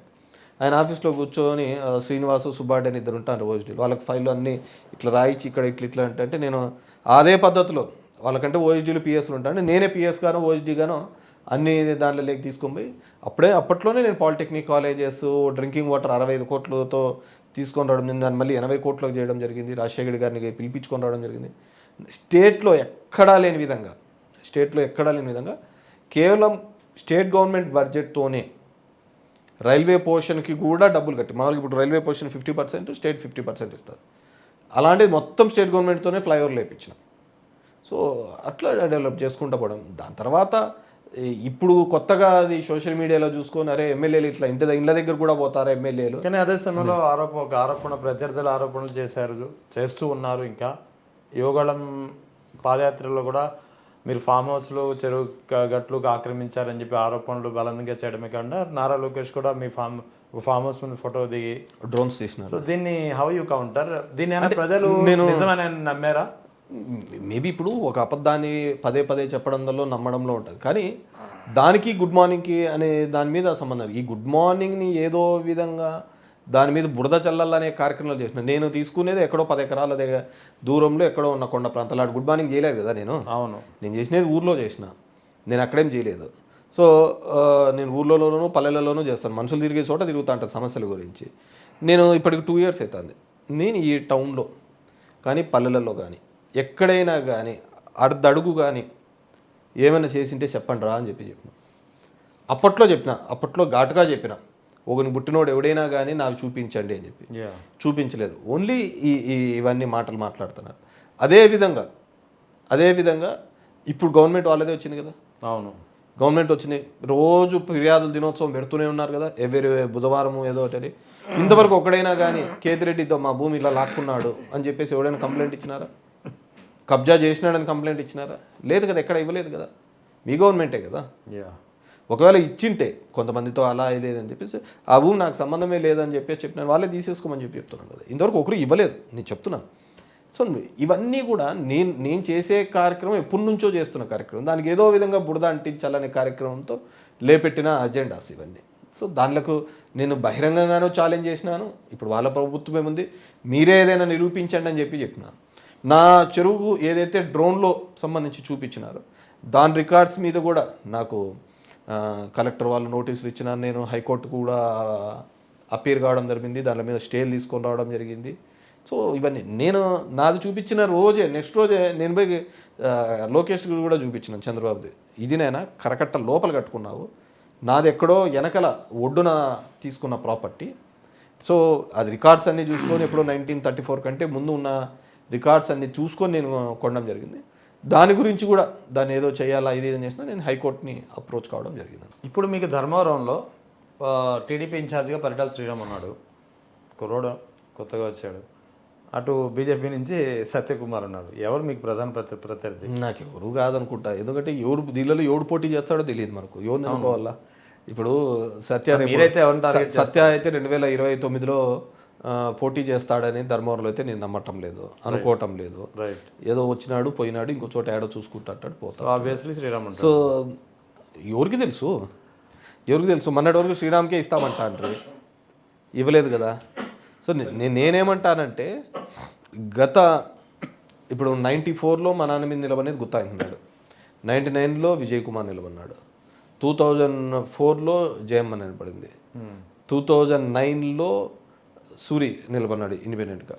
ఆయన ఆఫీస్లో కూర్చొని శ్రీనివాసు సుబ్బారెడ్డి అని ఇద్దరు ఉంటారు ఓఎస్డీలో. వాళ్ళకి ఫైల్ అన్నీ ఇట్లా రాయించి ఇక్కడ ఇట్లా అంటే నేను అదే పద్ధతిలో వాళ్ళకంటే ఓఎస్డీలు పిఎస్లు ఉంటాను, నేనే పిఎస్ గానో ఓఎస్డీ గానో అన్ని దాంట్లో లేక తీసుకొని పోయి అప్పట్లోనే నేను పాలిటెక్నిక్ కాలేజెస్ డ్రింకింగ్ వాటర్ 65 కోట్లతో తీసుకొని రావడం జరిగింది. దాన్ని మళ్ళీ 80 కోట్లకు చేయడం జరిగింది. రాజశేఖర్ గారిని పిలిపించుకొని రావడం జరిగింది. స్టేట్లో ఎక్కడా లేని విధంగా కేవలం స్టేట్ గవర్నమెంట్ బడ్జెట్తోనే రైల్వే పోర్షన్కి కూడా డబ్బులు కట్టి, మామూలుగా ఇప్పుడు రైల్వే పోర్షన్ 50%, స్టేట్ 50% ఇస్తారు. అలాంటిది మొత్తం స్టేట్ గవర్నమెంట్తోనే ఫ్లైఓవర్లు వేయించిన. సో అట్లా డెవలప్ చేసుకుంటూ పోవడం. దాని తర్వాత ఇప్పుడు కొత్తగా అది సోషల్ మీడియాలో చూసుకొని అరే ఎమ్మెల్యేలు ఇట్లా ఇళ్ళ దగ్గర కూడా పోతారా ఎమ్మెల్యేలు. కానీ అదే సమయంలో ఆరోపణ ప్రత్యర్థులు ఆరోపణలు చేస్తూ ఉన్నారు. ఇంకా యోగాళం పాదయాత్రలో కూడా మీరు ఫామ్ హౌస్లో చెరువు గట్లకు ఆక్రమించారని చెప్పి ఆరోపణలు బలంగా చేయడమే కాకుండా నారా లోకేష్ కూడా మీ ఫామ్ హౌస్ మీద ఫోటో దిగి డ్రోన్స్ తీసినారు. సో దీన్ని హౌ యూ కౌంటర్? దీన్ని ప్రజలు నిజమని నమ్మారా? మేబీ ఇప్పుడు ఒక అబద్ధాన్ని పదే చెప్పడంలో నమ్మడంలో ఉంటుంది, కానీ దానికి గుడ్ మార్నింగ్కి అనే దాని మీద సంబంధం. ఈ గుడ్ మార్నింగ్ని ఏదో విధంగా దాని మీద బురద చల్లాలనే కార్యక్రమాలు చేసిన. నేను తీసుకునేది ఎక్కడో 10 ఎకరాల దగ్గర దూరంలో ఎక్కడో ఉన్న కొండ ప్రాంతాలు. గుడ్ మార్నింగ్ చేయలేదు కదా నేను చేసినది ఊర్లో చేసిన, నేను అక్కడేం చేయలేదు. సో నేను ఊర్లలోనూ పల్లెలలోనూ చేస్తాను, మనుషులు తిరిగే చోట తిరుగుతూ ఉంటాను సమస్యల గురించి. నేను ఇప్పటికి 2 years అవుతుంది. నేను ఈ టౌన్లో కానీ పల్లెలలో కానీ ఎక్కడైనా కానీ అర్ధడుగు కానీ ఏమైనా చేసింటే చెప్పండి రా అని చెప్పిన. అప్పట్లో ఘాటుగా చెప్పిన, ఒకని పుట్టినోడు ఎవడైనా కానీ నాకు చూపించండి అని చెప్పి. చూపించలేదు, ఓన్లీ ఇవన్నీ మాటలు మాట్లాడుతున్నారు. అదేవిధంగా ఇప్పుడు గవర్నమెంట్ వాళ్ళదే వచ్చింది కదా. అవును, గవర్నమెంట్ వచ్చింది, రోజు ఫిర్యాదుల దినోత్సవం పెడుతూనే ఉన్నారు కదా, ఎవరి బుధవారం ఏదో ఒకటి. ఇంతవరకు ఒకడైనా కానీ కేతిరెడ్డితో మా భూమి ఇలా లాక్కున్నాడు అని చెప్పేసి ఎవడైనా కంప్లైంట్ ఇచ్చినారా? కబ్జా చేసినాడని కంప్లైంట్ ఇచ్చినారా? లేదు కదా, ఎక్కడ ఇవ్వలేదు కదా, మీ గవర్నమెంటే కదా. ఒకవేళ ఇచ్చింటే కొంతమందితో అలా లేదని చెప్పేసి ఆ భూమి నాకు సంబంధమే లేదని చెప్పేసి చెప్పినాను, వాళ్ళే తీసేసుకోమని చెప్తున్నాను కదా. ఇంతవరకు ఒకరు ఇవ్వలేదు, నేను చెప్తున్నాను. సో ఇవన్నీ కూడా నేను చేసే కార్యక్రమం ఎప్పటి నుంచో చేస్తున్న కార్యక్రమం, దానికి ఏదో విధంగా బురద అంటించాలనే కార్యక్రమంతో లేపెట్టిన అజెండాస్ ఇవన్నీ. సో దాంట్లో నేను బహిరంగంగానూ ఛాలెంజ్ చేసినాను. ఇప్పుడు వాళ్ళ ప్రభుత్వం ఏముంది, మీరే ఏదైనా నిరూపించండి అని చెప్పినాను. నా చెరువు ఏదైతే డ్రోన్లో సంబంధించి చూపించినారో దాని రికార్డ్స్ మీద కూడా నాకు కలెక్టర్ వాళ్ళు నోటీసులు ఇచ్చినారు. నేను హైకోర్టు కూడా అపీర్ కావడం జరిగింది, దాని మీద స్టేలు తీసుకొని రావడం జరిగింది. సో ఇవన్నీ నేను నాది చూపించిన రోజే, నెక్స్ట్ రోజే నేను పోయి లోకేష్ కూడా చూపించినాను, చంద్రబాబుది. ఇది నేను కరకట్ట లోపల కట్టుకున్నావు, నాది ఎక్కడో వెనకల ఒడ్డున తీసుకున్న ప్రాపర్టీ. సో అది రికార్డ్స్ అన్నీ చూసుకొని ఎప్పుడో 1934 కంటే ముందు ఉన్న రికార్డ్స్ అన్నీ చూసుకొని నేను కొనడం జరిగింది. దాని గురించి కూడా దాన్ని ఏదో చేయాలా ఇది ఏదో చేసినా నేను హైకోర్టుని అప్రోచ్ కావడం జరిగింది. ఇప్పుడు మీకు ధర్మవరంలో టీడీపీ ఇన్ఛార్జిగా పరిటాల శ్రీరామ్ ఉన్నాడు, కుర్రోడు కొత్తగా వచ్చాడు. అటు బీజేపీ నుంచి సత్యకుమార్ ఉన్నాడు. ఎవరు మీకు ప్రధాన ప్రత్యర్థి? నాకు ఎవరు కాదనుకుంటా, ఎందుకంటే దీనిలో ఎవడు పోటీ చేస్తాడో తెలియదు మనకు, ఎవరిని అనుకోవాలా. ఇప్పుడు సత్య అయితే 2029లో పోటీ చేస్తాడని ధర్మవరంలో అయితే నేను నమ్మటం లేదు, అనుకోవటం లేదు. ఏదో వచ్చినాడు పోయినాడు, ఇంకో చోట ఏడో చూసుకుంటాడు పోతాడు. సో ఎవరికి తెలుసు మొన్నటి వరకు శ్రీరామ్కే ఇస్తామంటా అంటారు, ఇవ్వలేదు కదా. సో నేనేమంటానంటే ఇప్పుడు 94లో మా నాన్న మీద నిలబడేది గుత్తా అంటున్నాడు, 99లో విజయ్ కుమార్ నిలబడినాడు, 2004లో జయమ్మ నిలబడింది, 2009లో సూరి నిలబడినాడు ఇండిపెండెంట్గా,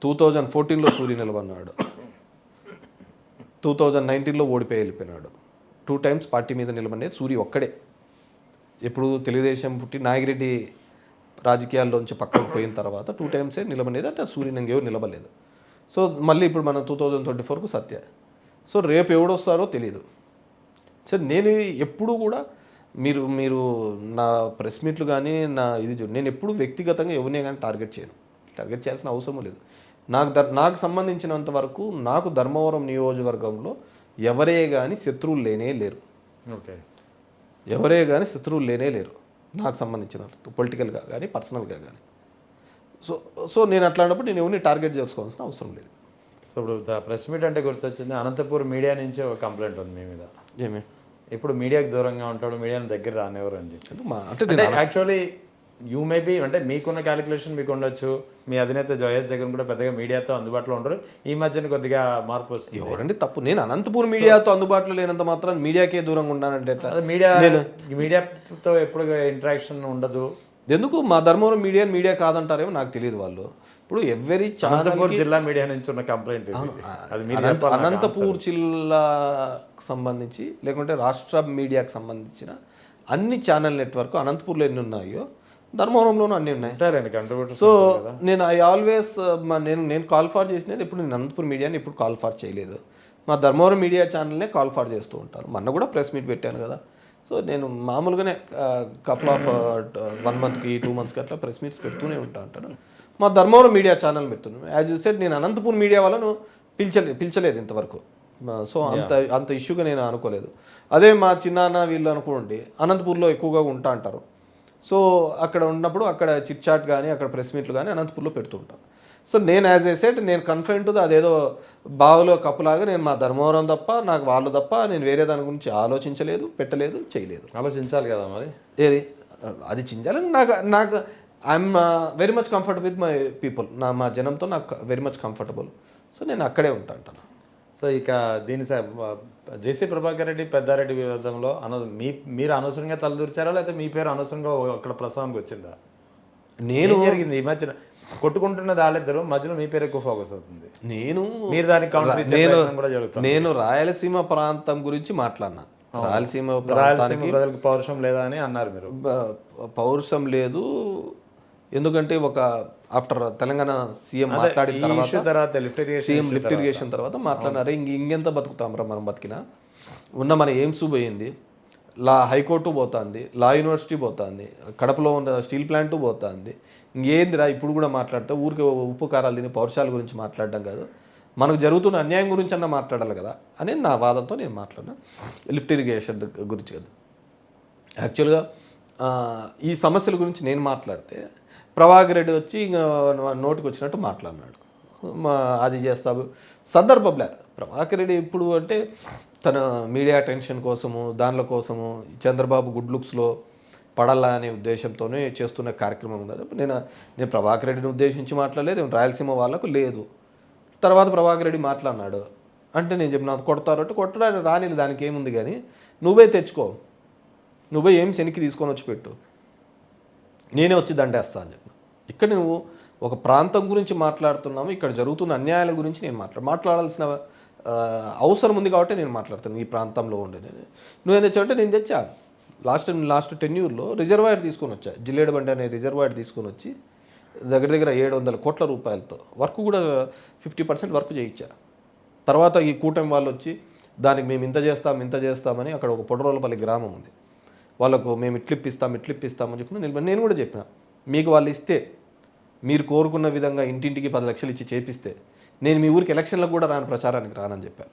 2014లో సూరి నిలబడినాడు, 2019లో ఓడిపోయి వెళ్ళిపోయినాడు, 2 టైమ్స్ పార్టీ మీద నిలబడేది సూరి ఒక్కడే. ఎప్పుడు తెలుగుదేశం పుట్టి నాగిరెడ్డి రాజకీయాల్లోంచి పక్కకు పోయిన తర్వాత 2 టైమ్సే నిలబడేది, అంటే సూర్య ఇంకెవరు నిలబడలేదు. సో మళ్ళీ ఇప్పుడు మనం 2024కు సత్య. సో రేపు ఎవడొస్తారో తెలియదు. సో నేను ఎప్పుడు కూడా మీరు మీరు నా ప్రెస్ మీట్లు కానీ నా ఇది నేను ఎప్పుడు వ్యక్తిగతంగా ఎవరినే కానీ టార్గెట్ చేయాల్సిన అవసరం లేదు. నాకు సంబంధించినంత వరకు నాకు ధర్మవరం నియోజకవర్గంలో ఎవరే కానీ శత్రువులు లేనే లేరు. ఓకే, ఎవరే కానీ శత్రువులు లేనే లేరు నాకు సంబంధించిన పొలిటికల్గా కానీ పర్సనల్గా కానీ. సో నేను అట్లాంటప్పుడు నేను ఎవరిని టార్గెట్ చేసుకోవాల్సిన అవసరం లేదు. సో ఇప్పుడు ప్రెస్ మీట్ అంటే గుర్తొచ్చింది, అనంతపూర్ మీడియా నుంచి ఒక కంప్లైంట్ ఉంది మీ మీద. ఏమి ఇప్పుడు మీడియాకి దూరంగా ఉంటాడు, మీడియాని దగ్గర రానివ్వరు అని చెప్పి. అంటే యాక్చువల్లీ యూ మే బీ, అంటే మీకున్న క్యాలిక్యులేషన్ మీకు ఉండొచ్చు, మీ అధినేత జోయస్ జగన్ కూడా పెద్దగా మీడియాతో అందుబాటులో ఉండరు, ఈ మధ్యన కొద్దిగా మార్పు వస్తుంది. ఎవరండి తప్పు? నేను అనంతపూర్ మీడియాతో అందుబాటులో లేనంత మాత్రం మీడియాకే దూరంగా ఉన్నానంటే ఎట్లా? మీడియాతో ఎప్పుడు ఇంటరాక్షన్ ఉండదు ఎందుకు? మా ధర్మవరం మీడియా కాదంటారేమో నాకు తెలియదు. వాళ్ళు ఇప్పుడు ఎవరి అనంతపూర్ జిల్లా మీడియా నుంచి ఉన్న కంప్లైంట్ అనంతపూర్ జిల్లాకు సంబంధించి లేకుంటే రాష్ట్ర మీడియాకు సంబంధించిన అన్ని ఛానల్ నెట్వర్క్ అనంతపూర్లో ఎన్ని ఉన్నాయో ధర్మవరంలోనూ అన్నీ ఉన్నాయి. సో నేను ఆల్వేస్ నేను కాల్ ఫార్ చేసినది ఎప్పుడు నేను అనంతపూర్ మీడియాని ఎప్పుడు కాల్ ఫార్ చేయలేదు. మా ధర్మవరం మీడియా ఛానల్నే కాల్ ఫార్ చేస్తూ ఉంటారు. మొన్న కూడా ప్రెస్ మీట్ పెట్టాను కదా. సో నేను మామూలుగానే కపుల్ ఆఫ్ 1 మంత్కి 2 మంత్స్కి అట్లా ప్రెస్ మీట్స్ పెడుతూనే ఉంటాను. మా ధర్మవరం మీడియా ఛానల్ పెడుతున్నాను. యాజ్ యూ సెడ్ నేను అనంతపూర్ మీడియా వాళ్ళను పిలిచలేదు ఇంతవరకు. సో అంత ఇష్యూగా నేను అనుకోలేదు. అదే మా చిన్నాన్న వీళ్ళు అనుకోండి అనంతపూర్లో ఎక్కువగా ఉంటా అంటారు. సో అక్కడ ఉన్నప్పుడు అక్కడ చిట్ చాట్ కానీ అక్కడ ప్రెస్ మీట్లు కానీ అనంతపూర్లో పెడుతూ ఉంటాను. సో నేను యాజ్ ఏ సెట్ నేను కన్ఫైన్ టు అదేదో బావులో కప్పులాగా నేను మా ధర్మవరం తప్ప నాకు వాళ్ళు తప్ప నేను వేరే దాని గురించి ఆలోచించలేదు, పెట్టలేదు, చేయలేదు. ఆలోచించాలి కదా మరి. ఏది అది చించాలని నాకు I'm very much comfort with my people. మా జనంతో నాకు వెరీ మచ్ కంఫర్టబుల్. సో నేను అక్కడే ఉంటాను. సో ఇక దీని జేసీ ప్రభాకర్ రెడ్డి పెద్దారెడ్డి వివాదంలో మీరు అనవసరంగా తలదూర్చారా, లేకపోతే మీ పేరు అనవసరంగా అక్కడ ప్రస్తావనకు వచ్చిందా? నేను జరిగింది ఈ మధ్యన కొట్టుకుంటున్నది వాళ్ళిద్దరు, మధ్యలో మీ పేరు ఎక్కువ ఫోకస్ అవుతుంది. మీరు దానికి నేను రాయలసీమ ప్రాంతం గురించి మాట్లాడినా. రాయలసీమ ప్రజలకు పౌరుషం లేదా అని అన్నారు మీరు. పౌరుషం లేదు, ఎందుకంటే ఒక ఆఫ్టర్ తెలంగాణ సీఎం మాట్లాడిన తర్వాత సీఎం లిఫ్ట్ ఇరిగేషన్ తర్వాత మాట్లాడినారు. ఇంకెంత బతుకుతాం రా మనం, బతికినా ఉన్న మన ఎయిమ్స్ పోయింది, హైకోర్టు పోతుంది, లా యూనివర్సిటీ పోతుంది, కడపలో ఉన్న స్టీల్ ప్లాంట్ పోతుంది. ఇంకేందిరా ఇప్పుడు కూడా మాట్లాడితే ఊరికి ఉప్పు కారాలు తిని పౌరుషాల గురించి మాట్లాడడం కాదు, మనకు జరుగుతున్న అన్యాయం గురించి అన్నా మాట్లాడాలి కదా అనేది నా వాదంతో నేను మాట్లాడినా. లిఫ్ట్ ఇరిగేషన్ గురించి కదా. యాక్చువల్గా ఈ సమస్యల గురించి నేను మాట్లాడితే ప్రభాకర్ రెడ్డి వచ్చి ఇంకా నోటికి వచ్చినట్టు మాట్లాడినాడు. అది చేస్తావు సందర్భంలే. ప్రభాకర్ రెడ్డి ఇప్పుడు అంటే తన మీడియా అటెన్షన్ కోసము దానిల కోసము చంద్రబాబు గుడ్ లుక్స్లో పడాలా అనే ఉద్దేశంతోనే చేస్తున్న కార్యక్రమం ఉంది. నేను ప్రభాకర్ రెడ్డిని ఉద్దేశించి మాట్లాడలేదు, రాయలసీమ వాళ్ళకు లేదు. తర్వాత ప్రభాకర్ రెడ్డి మాట్లాడినాడు అంటే నేను చెప్పిన అది కొడతారంటే కొట్టడానికి రాని దానికి ఏముంది, కానీ నువ్వే తెచ్చుకో, నువ్వే ఏం శనికి తీసుకొని వచ్చి పెట్టు, నేనే వచ్చి దండేస్తా అని చెప్పిన. ఇక్కడ నువ్వు ఒక ప్రాంతం గురించి మాట్లాడుతున్నాము, ఇక్కడ జరుగుతున్న అన్యాయాల గురించి నేను మాట్లాడాల్సిన అవసరం ఉంది కాబట్టి నేను మాట్లాడుతాను. ఈ ప్రాంతంలో ఉండే నువ్వేం తెచ్చావంటే నేను తెచ్చా. లాస్ట్ 10 yearsలో రిజర్వాయర్ తీసుకొని వచ్చా, జిల్లేడుబండి అనే రిజర్వాయర్ తీసుకొని వచ్చి దగ్గర 700 కోట్ల రూపాయలతో వర్క్ కూడా 50% వర్క్ చేయించా. తర్వాత ఈ కూటమి వాళ్ళు వచ్చి దానికి మేము ఇంత చేస్తామని అక్కడ ఒక పొడరోలపల్లి గ్రామం ఉంది, వాళ్ళకు మేము ఇట్లిప్పిస్తామని చెప్పిన. నేను కూడా చెప్పిన, మీకు వాళ్ళు ఇస్తే మీరు కోరుకున్న విధంగా ఇంటింటికి 10 లక్షలు ఇచ్చి చేపిస్తే నేను మీ ఊరికి ఎలక్షన్లకు కూడా ప్రచారానికి రానని చెప్పాను.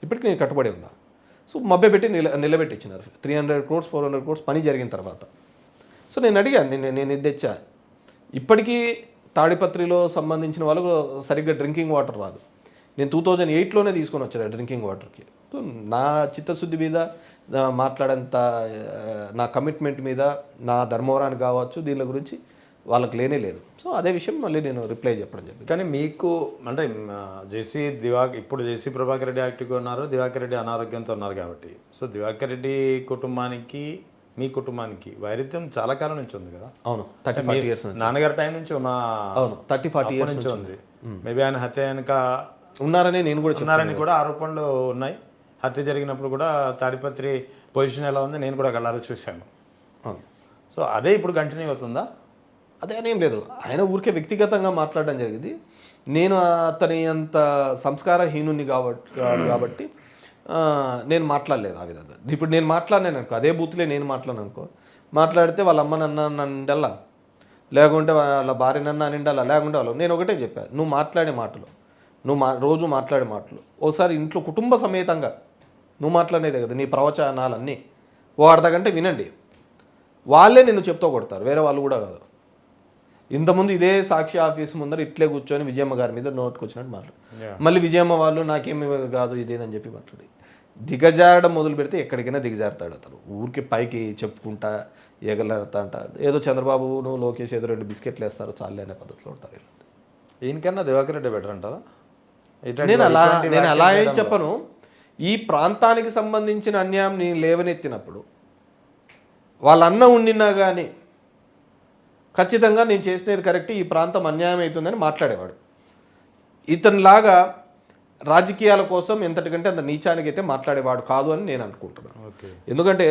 ఇప్పటికి నేను కట్టుబడి ఉన్నా. సో మభ్య పెట్టి నిలబెట్టించినారు. 300 crores 400 crores పని జరిగిన తర్వాత. సో నేను అడిగాను, నేను ఇది తెచ్చా. ఇప్పటికీ తాడిపత్రిలో సంబంధించిన వాళ్ళకు సరిగ్గా డ్రింకింగ్ వాటర్ రాదు. నేను 2008లోనే తీసుకొని వచ్చాను డ్రింకింగ్ వాటర్కి. సో నా చిత్తశుద్ధి మీద మాట్లాడేంత నా కమిట్మెంట్ మీద నా ధర్మవరానికి కావచ్చు దీని గురించి వాళ్ళకి లేనే లేదు. సో అదే విషయం మళ్ళీ నేను రిప్లై చెప్పడం జరిగింది. కానీ మీకు అంటే ఇప్పుడు జేసీ ప్రభాకర్ రెడ్డి యాక్టివ్గా ఉన్నారు, దివాకర్ రెడ్డి అనారోగ్యంతో ఉన్నారు కాబట్టి, సో దివాకర్ రెడ్డి కుటుంబానికి మీ కుటుంబానికి వైరుధ్యం చాలా కాలం నుంచి ఉంది కదా. అవును, 30-40 years నాన్నగారి టైం నుంచి ఉన్న. అవును, 30-40 years నుంచి ఉంది. మేబీ ఆయన హత్య వెనుక ఉన్నారని నేను కూడా ఉన్నారని కూడా ఆరోపణలు ఉన్నాయి. హత్య జరిగినప్పుడు కూడా తాడిపత్రి పొజిషన్ ఎలా ఉంది నేను కూడా కళ్ళారా చూశాను. అవును. సో అదే ఇప్పుడు కంటిన్యూ అవుతుందా? అదే అనేం లేదు, ఆయన ఊరికే వ్యక్తిగతంగా మాట్లాడడం జరిగింది. నేను అతని అంత సంస్కారహీనుని కాబట్టి నేను మాట్లాడలేదు ఆ విధంగా. ఇప్పుడు నేను మాట్లాడినాను అనుకో, అదే బూత్లే నేను మాట్లాడినాను అనుకో, మాట్లాడితే వాళ్ళ అమ్మ నన్ను నిండల్లా, లేకుంటే వాళ్ళ భార్య నన్ను నిండాలా, లేకుంటే వాళ్ళు, నేను ఒకటే చెప్పాను, నువ్వు మాట్లాడే మాటలు, రోజు మాట్లాడే మాటలు ఒకసారి ఇంట్లో కుటుంబ సమేతంగా నువ్వు మాట్లాడేదే కదా నీ ప్రవచనాలన్నీ ఓ అర్ధగంట వినండి, వాళ్ళే నిన్ను చెప్తూ కొడతారు, వేరే వాళ్ళు కూడా కాదు. ఇంతకుముందు ఇదే సాక్షి ఆఫీస్ ముందర ఇట్లే కూర్చొని విజయమ్మ గారి మీద నోటుకు వచ్చినట్టు మాట్లాడు, మళ్ళీ విజయమ్మ వాళ్ళు నాకేమి కాదు ఇదేదని చెప్పి మాట్లాడి దిగజారడం మొదలు పెడితే ఎక్కడికైనా దిగజారుతాడు అతను. ఊరికి పైకి చెప్పుకుంటా ఎగలాడుతా అంటాడు, ఏదో చంద్రబాబును లోకేష్ ఏదో 2 బిస్కెట్లు వేస్తారు చాలే అనే పద్ధతిలో ఉంటారు. ఈయనకన్నా దివాకర్ రెడ్డి బెటర్ అంటారా? నేను అలా ఏం చెప్పను. ఈ ప్రాంతానికి సంబంధించిన అన్యాయం నేను లేవనెత్తినప్పుడు వాళ్ళ అన్న ఉండినా కానీ ఖచ్చితంగా నేను చేసినది కరెక్ట్, ఈ ప్రాంతం అన్యాయం అవుతుందని మాట్లాడేవాడు. ఇతనిలాగా రాజకీయాల కోసం ఎంతటికంటే అంత నీచానికి అయితే మాట్లాడేవాడు కాదు అని నేను అనుకుంటున్నాను. ఎందుకంటే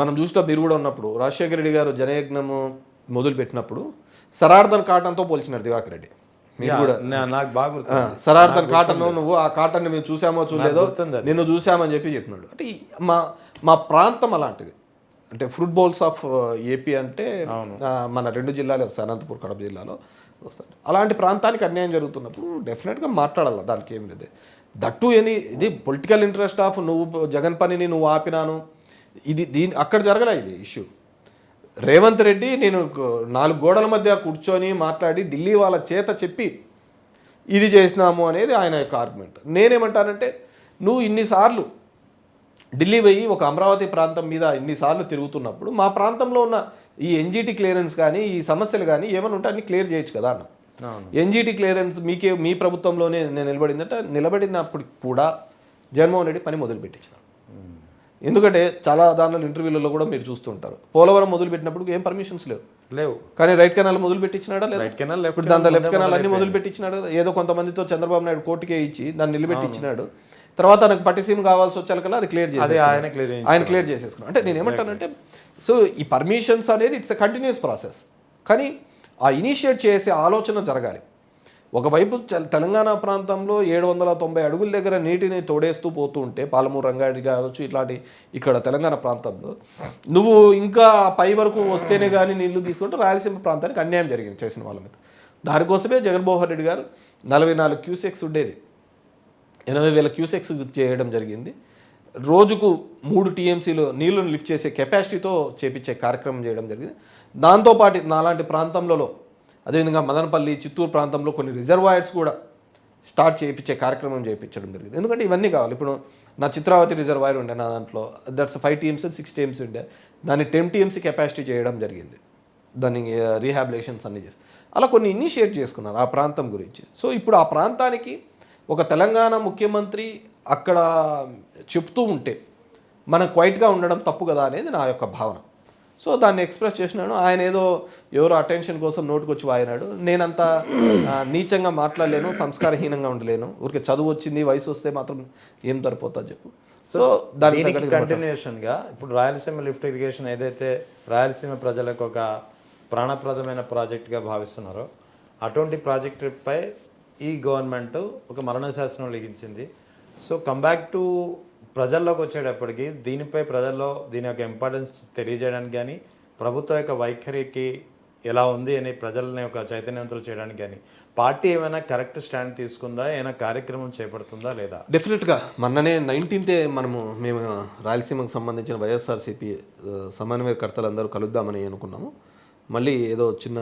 మనం చూసిన మీరు కూడా ఉన్నప్పుడు రాజశేఖర రెడ్డి గారు జనయజ్ఞము మొదలుపెట్టినప్పుడు సరార్థన్ కాటన్తో పోల్చినారు దివాకర్ రెడ్డి. మీరు కూడా నాకు బాగా సరార్థన్ కాటన్, నువ్వు ఆ కాటన్ మేము చూసామో చూడలేదో నిన్ను చూసామని చెప్పినాడు. అంటే మా ప్రాంతం అలాంటిది. అంటే ఫ్రూట్ బౌల్స్ ఆఫ్ ఏపీ అంటే మన 2 జిల్లాలే వస్తాయి, అనంతపూర్ కడప జిల్లాలో వస్తాయి. అలాంటి ప్రాంతానికి అన్యాయం జరుగుతున్నప్పుడు డెఫినెట్గా మాట్లాడాలి, దానికి ఏమి లేదు. దట్టు ఇది పొలిటికల్ ఇంట్రెస్ట్ ఆఫ్ నువ్వు జగన్ పనిని నువ్వు ఆపినాను, అక్కడ జరగలే ఇది ఇష్యూ. రేవంత్ రెడ్డి నేను 4 గోడల మధ్య కూర్చొని మాట్లాడి ఢిల్లీ వాళ్ళ చేత చెప్పి ఇది చేసినాము అనేది ఆయన యొక్క ఆర్గ్యుమెంట్. నేనేమంటానంటే నువ్వు ఇన్నిసార్లు ఢిల్లీ పోయి ఒక అమరావతి ప్రాంతం మీద ఇన్నిసార్లు తిరుగుతున్నప్పుడు మా ప్రాంతంలో ఉన్న ఈ ఎన్జీటీ క్లియరెన్స్ కానీ ఈ సమస్యలు కానీ ఏమైనా ఉంటే అన్ని క్లియర్ చేయొచ్చు కదా అన్న. ఎన్జీటీ క్లియరెన్స్ మీ ప్రభుత్వంలోనే నేను నిలబడినప్పుడు కూడా జగన్మోహన్ రెడ్డి పని మొదలుపెట్టించినాడు. ఎందుకంటే చాలా దానిలో ఇంటర్వ్యూలలో కూడా మీరు చూస్తుంటారు, పోలవరం మొదలుపెట్టినప్పుడు ఏం పర్మిషన్స్ లేవు, కానీ రైట్ కెనాల్ మొదలు పెట్టించినాడా లేదా? ఇప్పుడు దాంట్లో లెఫ్ట్ కెనాల్ అన్ని మొదలు పెట్టించినాడు కదా. ఏదో కొంతమందితో చంద్రబాబు నాయుడు కోర్టుకే ఇచ్చి దాన్ని నిలబెట్టించినాడు. తర్వాత నాకు పట్టిసీమ కావాల్సి వచ్చాకల్లా అది ఆయన క్లియర్ చేసేసుకున్నాను. అంటే నేను ఏమంటానంటే సో ఈ పర్మిషన్స్ అనేది ఇట్స్ ఎ కంటిన్యూస్ ప్రాసెస్, కానీ ఆ ఇనిషియేట్ చేసే ఆలోచన జరగాలి. ఒకవైపు తెలంగాణ ప్రాంతంలో 790 అడుగుల దగ్గర నీటిని తోడేస్తూ పోతూ ఉంటే పాలమూరు రంగారెడ్డి కావచ్చు ఇట్లాంటి ఇక్కడ తెలంగాణ ప్రాంతంలో నువ్వు ఇంకా పై వరకు వస్తేనే కానీ నీళ్లు తీసుకుంటే రాయలసీమ ప్రాంతానికి అన్యాయం జరిగింది చేసిన వాళ్ళ మీద. దానికోసమే జగన్మోహన్ రెడ్డి గారు 44 క్యూసెక్స్ ఉండేది 80,000 క్యూసెక్స్ చేయడం జరిగింది. రోజుకు 3 టీఎంసీలు నీళ్లను లిఫ్ట్ చేసే కెపాసిటీతో చేపించే కార్యక్రమం చేయడం జరిగింది. దాంతోపాటు నాలాంటి ప్రాంతంలో అదేవిధంగా మదనపల్లి చిత్తూరు ప్రాంతంలో కొన్ని రిజర్వాయర్స్ కూడా స్టార్ట్ చేయించే కార్యక్రమం చేయించడం జరిగింది. ఎందుకంటే ఇవన్నీ కావాలి. ఇప్పుడు నా చిత్రావతి రిజర్వాయర్ ఉండే నా దాంట్లో దట్స్ 5 టీఎంసీ 6 టీఎంసీ ఉండే, దాన్ని 10 టీఎంసీ కెపాసిటీ చేయడం జరిగింది. దాన్ని రీహాబిలేషన్స్ అన్నీ చేసి అలా కొన్ని ఇనిషియేట్ చేసుకున్నారు ఆ ప్రాంతం గురించి. సో ఇప్పుడు ఆ ప్రాంతానికి ఒక తెలంగాణ ముఖ్యమంత్రి అక్కడ చెప్తూ ఉంటే మనం క్వైట్గా ఉండడం తప్పు కదా అనేది నా యొక్క భావన. సో దాన్ని ఎక్స్ప్రెస్ చేసినాను. ఆయన ఏదో ఎవరో అటెన్షన్ కోసం నోటుకొచ్చి వాయినాడు. నేనంతా నీచంగా మాట్లాడలేను, సంస్కారహీనంగా ఉండలేను. ఊరికి చదువు వచ్చింది, వయసు వస్తే మాత్రం ఏం సరిపోతా చెప్పు. సో దానికి కంటిన్యూషన్గా ఇప్పుడు రాయలసీమ లిఫ్ట్ ఇరిగేషన్ ఏదైతే రాయలసీమ ప్రజలకు ఒక ప్రాణప్రదమైన ప్రాజెక్టుగా భావిస్తున్నారో అటువంటి ప్రాజెక్టుపై ఈ గవర్నమెంట్ ఒక మరణ శాసనం లిఖించింది. సో కంబ్యాక్ టు ప్రజల్లోకి వచ్చేటప్పటికి దీనిపై ప్రజల్లో దీని యొక్క ఇంపార్టెన్స్ తెలియజేయడానికి కానీ ప్రభుత్వం యొక్క వైఖరికి ఎలా ఉంది అని ప్రజలని ఒక చైతన్యవంతులు చేయడానికి కానీ పార్టీ ఏమైనా కరెక్ట్ స్టాండ్ తీసుకుందా, ఏమైనా కార్యక్రమం చేపడుతుందా లేదా? డెఫినెట్గా మొన్ననే 19th మేము రాయలసీమకు సంబంధించిన వైఎస్ఆర్సీపీ సమన్వయకర్తలందరూ కలుద్దామని అనుకున్నాము. మళ్ళీ ఏదో చిన్న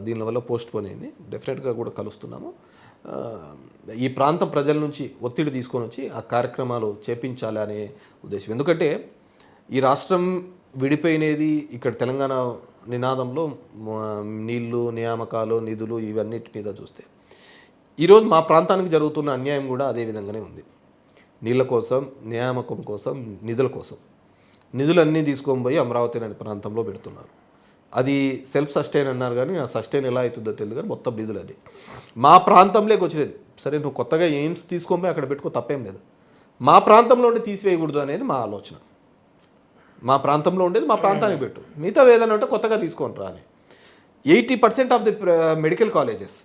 దీని వల్ల పోస్ట్ పోన్ అయింది. డెఫినెట్గా కూడా కలుస్తున్నాము. ఈ ప్రాంతం ప్రజల నుంచి ఒత్తిడి తీసుకొని వచ్చి ఆ కార్యక్రమాలు చేపించాలి అనే ఉద్దేశం. ఎందుకంటే ఈ రాష్ట్రం విడిపోయినది ఇక్కడ తెలంగాణ నినాదంలో నీళ్లు, నియామకాలు, నిధులు ఇవన్నిటి మీద చూస్తే ఈరోజు మా ప్రాంతానికి జరుగుతున్న అన్యాయం కూడా అదే విధంగానే ఉంది. నీళ్ళ కోసం, నియామకం కోసం, నిధుల కోసం నిధులన్నీ తీసుకొని పోయి అమరావతి అనే ప్రాంతంలో పెడుతున్నారు. అది సెల్ఫ్ సస్టైన్ అన్నారు, కానీ ఆ సస్టైన్ ఎలా అవుతుందో తెలియదు, కానీ మొత్తం నిధులు అది మా ప్రాంతంలోకి వచ్చినది. సరే నువ్వు కొత్తగా ఎయిమ్స్ తీసుకొని పోయి అక్కడ పెట్టుకో, తప్పేం లేదు. మా ప్రాంతంలో ఉండి తీసివేయకూడదు అనేది మా ఆలోచన. మా ప్రాంతంలో ఉండేది మా ప్రాంతానికి పెట్టు, మిగతా ఏదైనా ఉంటే కొత్తగా తీసుకొని రా అని. 80% ఆఫ్ ది మెడికల్ కాలేజెస్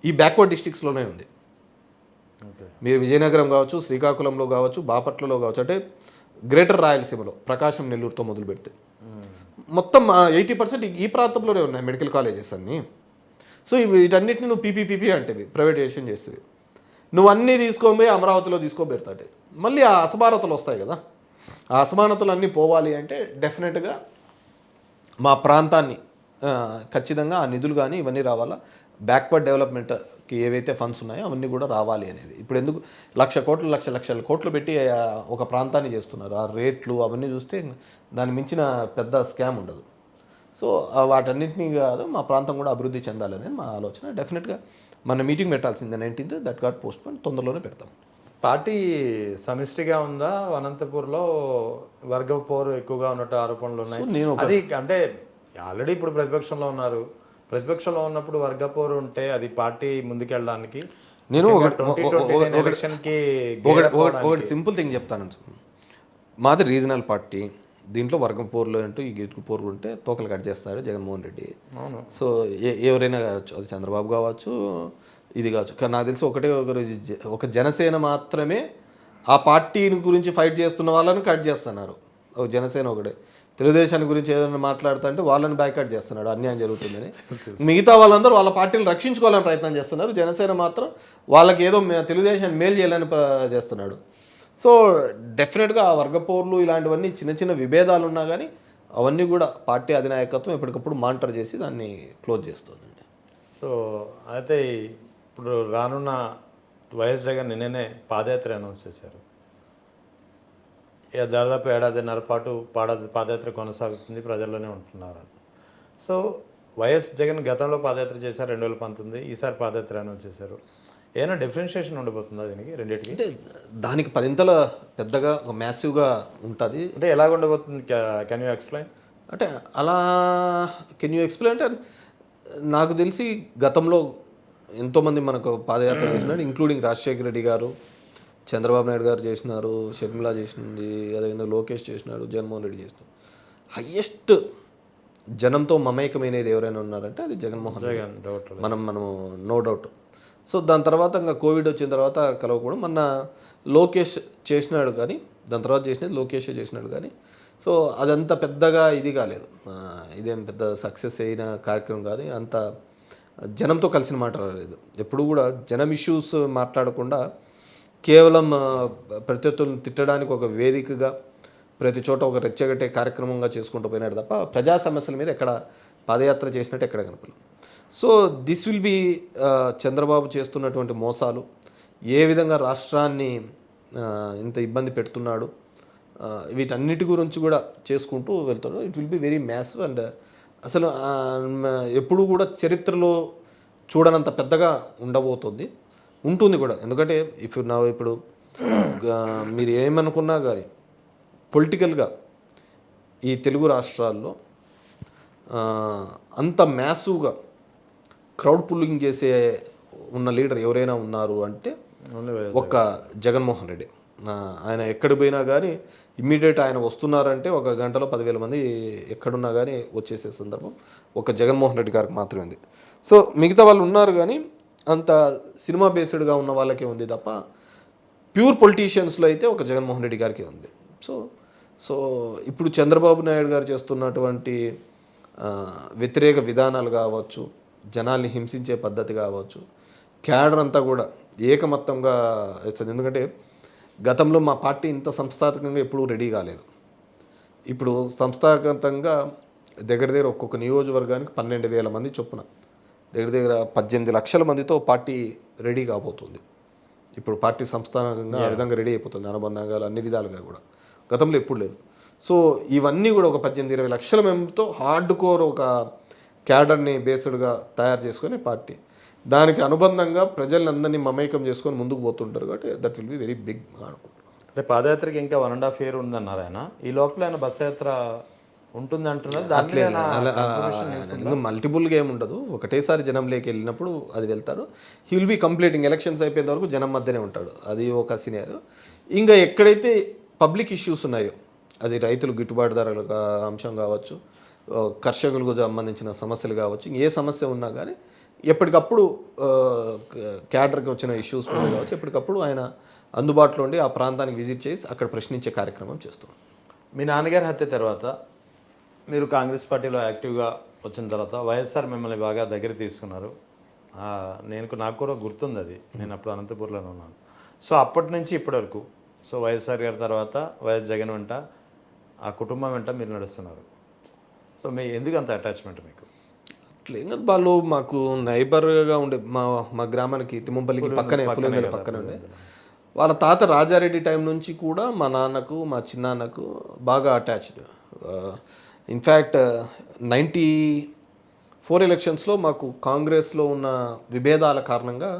ఈ బ్యాక్వర్డ్ డిస్ట్రిక్ట్స్లోనే ఉంది. మీరు విజయనగరం కావచ్చు, శ్రీకాకుళంలో కావచ్చు, బాపట్లలో కావచ్చు, అంటే గ్రేటర్ రాయలసీమలో ప్రకాశం, నెల్లూరుతో మొదలు పెడితే మొత్తం 80% ఈ ప్రాంతంలోనే ఉన్నాయి మెడికల్ కాలేజెస్ అన్నీ. సో వీటన్నిటిని నువ్వు పీపీపీ అంటే ప్రైవేటైజేషన్ చేసేవి, నువ్వు అన్నీ తీసుకొని అమరావతిలో తీసుకోబెడతాడు. మళ్ళీ ఆ అసమానతలు వస్తాయి కదా, ఆ అసమానతలు అన్నీ పోవాలి అంటే డెఫినెట్గా మా ప్రాంతాన్ని ఖచ్చితంగా ఆ నిధులు కానీ ఇవన్నీ రావాలా. బ్యాక్వర్డ్ డెవలప్మెంట్కి ఏవైతే ఫండ్స్ ఉన్నాయో అవన్నీ కూడా రావాలి అనేది. ఇప్పుడు ఎందుకు 1,00,000 కోట్లు లక్షల కోట్లు పెట్టి ఒక ప్రాంతాన్ని చేస్తున్నారు. ఆ రేట్లు అవన్నీ చూస్తే దాన్ని మించిన పెద్ద స్కామ్ ఉండదు. సో వాటన్నింటినీ కాదు, మా ప్రాంతం కూడా అభివృద్ధి చెందాలనేది మా ఆలోచన. డెఫినెట్గా మన మీటింగ్ పెట్టాల్సిందే 19th, that got post phone, తొందరలోనే పెడతాం. పార్టీ సమిష్టిగా ఉందా? అనంతపూర్లో వర్గ పోరు ఎక్కువగా ఉన్నట్టు ఆరోపణలు ఉన్నాయి. అది అంటే ఆల్రెడీ ఇప్పుడు ప్రతిపక్షంలో ఉన్నారు. ప్రతిపక్షంలో ఉన్నప్పుడు వర్గ పోరు ఉంటే అది పార్టీ ముందుకెళ్ళడానికి నేను ఒకటి సింపుల్ థింగ్ చెప్తాను. మాది రీజనల్ పార్టీ, దీంట్లో వర్గం పోర్లు అంటూ ఈ గిట్టు పోర్లు ఉంటే తోకలు కట్ చేస్తాడు జగన్మోహన్ రెడ్డి. సో ఎవరైనా కావచ్చు, అది చంద్రబాబు కావచ్చు, ఇది కావచ్చు. కానీ నాకు తెలిసి ఒక జనసేన మాత్రమే ఆ పార్టీని గురించి ఫైట్ చేస్తున్న వాళ్ళని కట్ చేస్తున్నారు. ఒక జనసేన ఒకటే తెలుగుదేశాన్ని గురించి ఏదైనా మాట్లాడుతుంటే వాళ్ళని బ్యాకౌట్ చేస్తున్నాడు, అన్యాయం జరుగుతుందని. మిగతా వాళ్ళందరూ వాళ్ళ పార్టీని రక్షించుకోవాలని ప్రయత్నం చేస్తున్నారు. జనసేన మాత్రం వాళ్ళకి ఏదో తెలుగుదేశాన్ని మేలు చేయాలని చేస్తున్నాడు. సో డెఫినెట్గా ఆ వర్గపోర్లు ఇలాంటివన్నీ చిన్న చిన్న విభేదాలు ఉన్నా కానీ అవన్నీ కూడా పార్టీ అధినాయకత్వం ఎప్పటికప్పుడు మానిటర్ చేసి దాన్ని క్లోజ్ చేస్తుందండి. సో అయితే ఇప్పుడు రానున్న వైఎస్ జగన్ నిన్ననే పాదయాత్ర అనౌన్స్ చేశారు. దాదాపు ఏడాదిన్నర పాటు పాదయాత్ర కొనసాగుతుంది, ప్రజల్లోనే ఉంటున్నారు. సో వైఎస్ జగన్ గతంలో పాదయాత్ర చేశారు 2019, ఈసారి పాదయాత్ర అనౌన్స్ చేశారు. ఏమైనా డిఫరెన్షియేషన్ ఉండబోతుందా దీనికి రెండింటికి? అంటే దానికి 10 పెద్దగా ఒక మ్యాసివ్గా ఉంటుంది. అంటే ఎలాగ ఉండబోతుంది? Can you explain? అంటే అలా కెన్ యూ ఎక్స్ప్లెయిన్ అంటే నాకు తెలిసి గతంలో ఎంతోమంది మనకు పాదయాత్ర చేసినారు, ఇంక్లూడింగ్ రాజశేఖర రెడ్డి గారు, చంద్రబాబు నాయుడు గారు చేసినారు, షర్మిల చేసింది, అదేవిధంగా లోకేష్ చేసినాడు, జగన్మోహన్ రెడ్డి చేసినాడు. హయ్యెస్ట్ జనంతో మమేకమైనది ఎవరైనా ఉన్నారంటే అది జగన్మోహన్ రెడ్డి, మనము నో డౌట్. సో దాని తర్వాత ఇంకా కోవిడ్ వచ్చిన తర్వాత కలవకూడదు. మొన్న లోకేష్ చేసినాడు కానీ, దాని తర్వాత చేసినది లోకేషే చేసినాడు కానీ, సో అదంత పెద్దగా ఇది కాలేదు, ఇదేం పెద్ద సక్సెస్ అయిన కార్యక్రమం కాదు. అంత జనంతో కలిసిన మాట్లాడలేదు. ఎప్పుడు కూడా జనం ఇష్యూస్ మాట్లాడకుండా కేవలం ప్రత్యర్థులను తిట్టడానికి ఒక వేదికగా ప్రతి చోట ఒక రెచ్చగట్టే కార్యక్రమంగా చేసుకుంటూ పోయినాడు తప్ప ప్రజా సమస్యల మీద ఎక్కడ పాదయాత్ర చేసినట్టు ఎక్కడ కనపడలేదు. So this will be Chandrababu చేస్తున్నటువంటి మోసాలు, ఏ విధంగా రాష్ట్రాన్ని ఇంత ఇబ్బంది పెడుతున్నాడు, వీటన్నిటి గురించి కూడా చేసుకుంటూ వెళ్తాడు. It will be very massive. And అసలు ఎప్పుడు కూడా చరిత్రలో చూడనంత పెద్దగా ఉండబోతుంది, ఉంటుంది కూడా. ఎందుకంటే ఇప్పుడు మీరు ఏమనుకున్నా కానీ పొలిటికల్గా ఈ తెలుగు రాష్ట్రాల్లో అంత మ్యాసివ్గా క్రౌడ్ పుల్లింగ్ చేసే ఉన్న లీడర్ ఎవరైనా ఉన్నారు అంటే ఒక్క జగన్మోహన్ రెడ్డి. ఆయన ఎక్కడి పోయినా కానీ ఇమ్మీడియట్ ఆయన వస్తున్నారంటే 1 గంటలో 10,000 మంది ఎక్కడున్నా కానీ వచ్చేసే సందర్భం ఒక జగన్మోహన్ రెడ్డి గారికి మాత్రమే ఉంది. సో మిగతా వాళ్ళు ఉన్నారు కానీ అంత సినిమా బేస్డ్గా ఉన్న వాళ్ళకే ఉంది తప్ప ప్యూర్ పొలిటీషియన్స్లో అయితే ఒక జగన్మోహన్ రెడ్డి గారికి ఉంది. సో ఇప్పుడు చంద్రబాబు నాయుడు గారు చేస్తున్నటువంటి వ్యతిరేక విధానాలు కావచ్చు, జనాల్ని హింసించే పద్ధతి కావచ్చు, క్యాడర్ అంతా కూడా ఏకమత్తంగా వేస్తుంది. ఎందుకంటే గతంలో మా పార్టీ ఇంత సంస్థాగతంగా ఎప్పుడూ రెడీ కాలేదు. ఇప్పుడు సంస్థాగతంగా దగ్గర ఒక్కొక్క నియోజకవర్గానికి 12,000 మంది చొప్పున దగ్గర 18 లక్షల మందితో పార్టీ రెడీ కాబోతుంది. ఇప్పుడు పార్టీ సంస్థానంగా ఆ విధంగా రెడీ అయిపోతుంది, అనుబంధంగా అన్ని విధాలుగా కూడా. గతంలో ఎప్పుడు లేదు. సో ఇవన్నీ కూడా ఒక 18-20 లక్షల మెంబర్తో హార్డ్ కోర్ ఒక క్యాడర్ని బేస్డ్గా తయారు చేసుకొని పార్టీ దానికి అనుబంధంగా ప్రజల్ని అందరినీ మమేకం చేసుకొని ముందుకు పోతుంటారు. కాబట్టి that will be very big అనుకుంటున్నాను. అంటే పాదయాత్రకి ఇంకా 1.5 year ఉందన్నారు ఆయన. ఈ లోపల ఆయన బస్ యాత్ర ఉంటుంది అంటున్నారు. దాని మీద నా confirmation news ఉందా? మల్టిపుల్గా ఏమి ఉండదు, ఒకటేసారి జనంలోకి వెళ్ళినప్పుడు అది వెళ్తారు. He will be completing elections అయిపోయేంత వరకు జనం మధ్యనే ఉంటాడు, అది ఒక సినారియో. ఇంకా ఎక్కడైతే పబ్లిక్ ఇష్యూస్ ఉన్నాయో, అది రైతులు గిట్టుబాటు ధరల అంశం కావచ్చు, కర్షకులకు సంబంధించిన సమస్యలు కావచ్చు, ఏ సమస్య ఉన్నా కానీ ఎప్పటికప్పుడు క్యాడర్కి వచ్చిన ఇష్యూస్ మీద కావచ్చు, ఎప్పటికప్పుడు ఆయన అందుబాటులో ఉండి ఆ ప్రాంతానికి విజిట్ చేసి అక్కడ ప్రశ్నించే కార్యక్రమం చేస్తాం. మీ నాన్నగారి హత్య తర్వాత మీరు కాంగ్రెస్ పార్టీలో యాక్టివ్గా వచ్చిన తర్వాత వైఎస్ఆర్ మిమ్మల్ని బాగా దగ్గర తీసుకున్నారు. నాకు కూడా గుర్తుంది అది, నేను అప్పుడు అనంతపూర్లోనే ఉన్నాను. సో అప్పటి నుంచి ఇప్పటి వరకు సో వైఎస్ఆర్ గారి తర్వాత వైఎస్ జగన్ వెంట ఆ కుటుంబం వెంట మీరు నడుస్తున్నారు. సో ఎందుకు అంత అటాచ్మెంట్ మీకు? అట్లా ఏం కాదు, వాళ్ళు మాకు నైబర్గా ఉండే మా గ్రామానికి తిమ్మంపల్లికి పక్కనే, పులివెందుల పక్కనే ఉండే. వాళ్ళ తాత రాజారెడ్డి టైం నుంచి కూడా మా నాన్నకు మా చిన్నాన్నకు బాగా అటాచ్డ్. ఇన్ఫ్యాక్ట్ 94 ఎలక్షన్స్లో మాకు కాంగ్రెస్లో ఉన్న విభేదాల కారణంగా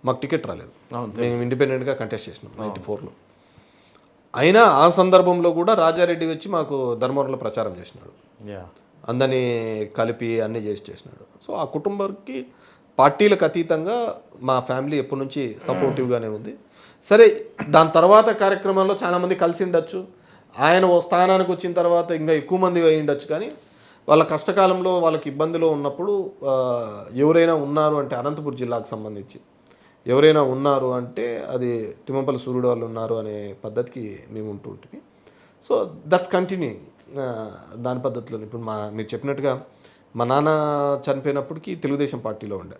మాకు టికెట్ రాలేదు, మేము ఇండిపెండెంట్గా కంటెస్ట్ చేసినాం 94లో. అయినా ఆ సందర్భంలో కూడా రాజారెడ్డి వచ్చి మాకు ధర్మవరంలో ప్రచారం చేసినాడు, అందరినీ కలిపి అన్నీ చేసినాడు. సో ఆ కుటుంబానికి పార్టీలకు అతీతంగా మా ఫ్యామిలీ ఎప్పటి నుంచి సపోర్టివ్గానే ఉంది. సరే, దాని తర్వాత కార్యక్రమంలో చాలామంది కలిసి ఉండొచ్చు, ఆయన ఓ స్థానానికి వచ్చిన తర్వాత ఇంకా ఎక్కువ మంది అయి ఉండొచ్చు, కానీ వాళ్ళ కష్టకాలంలో వాళ్ళకి ఇబ్బందిలో ఉన్నప్పుడు ఎవరైనా ఉన్నారు అంటే అనంతపురం జిల్లాకు సంబంధించి ఎవరైనా ఉన్నారు అంటే అది తిమ్మపల్లి సూర్యుడు వాళ్ళు ఉన్నారు అనే పద్ధతికి మేము ఉంటూ ఉంటుంది. సో దట్స్ కంటిన్యూ దాని పద్ధతిలో. ఇప్పుడు మీరు చెప్పినట్టుగా మా నాన్న చనిపోయినప్పటికీ తెలుగుదేశం పార్టీలో ఉండే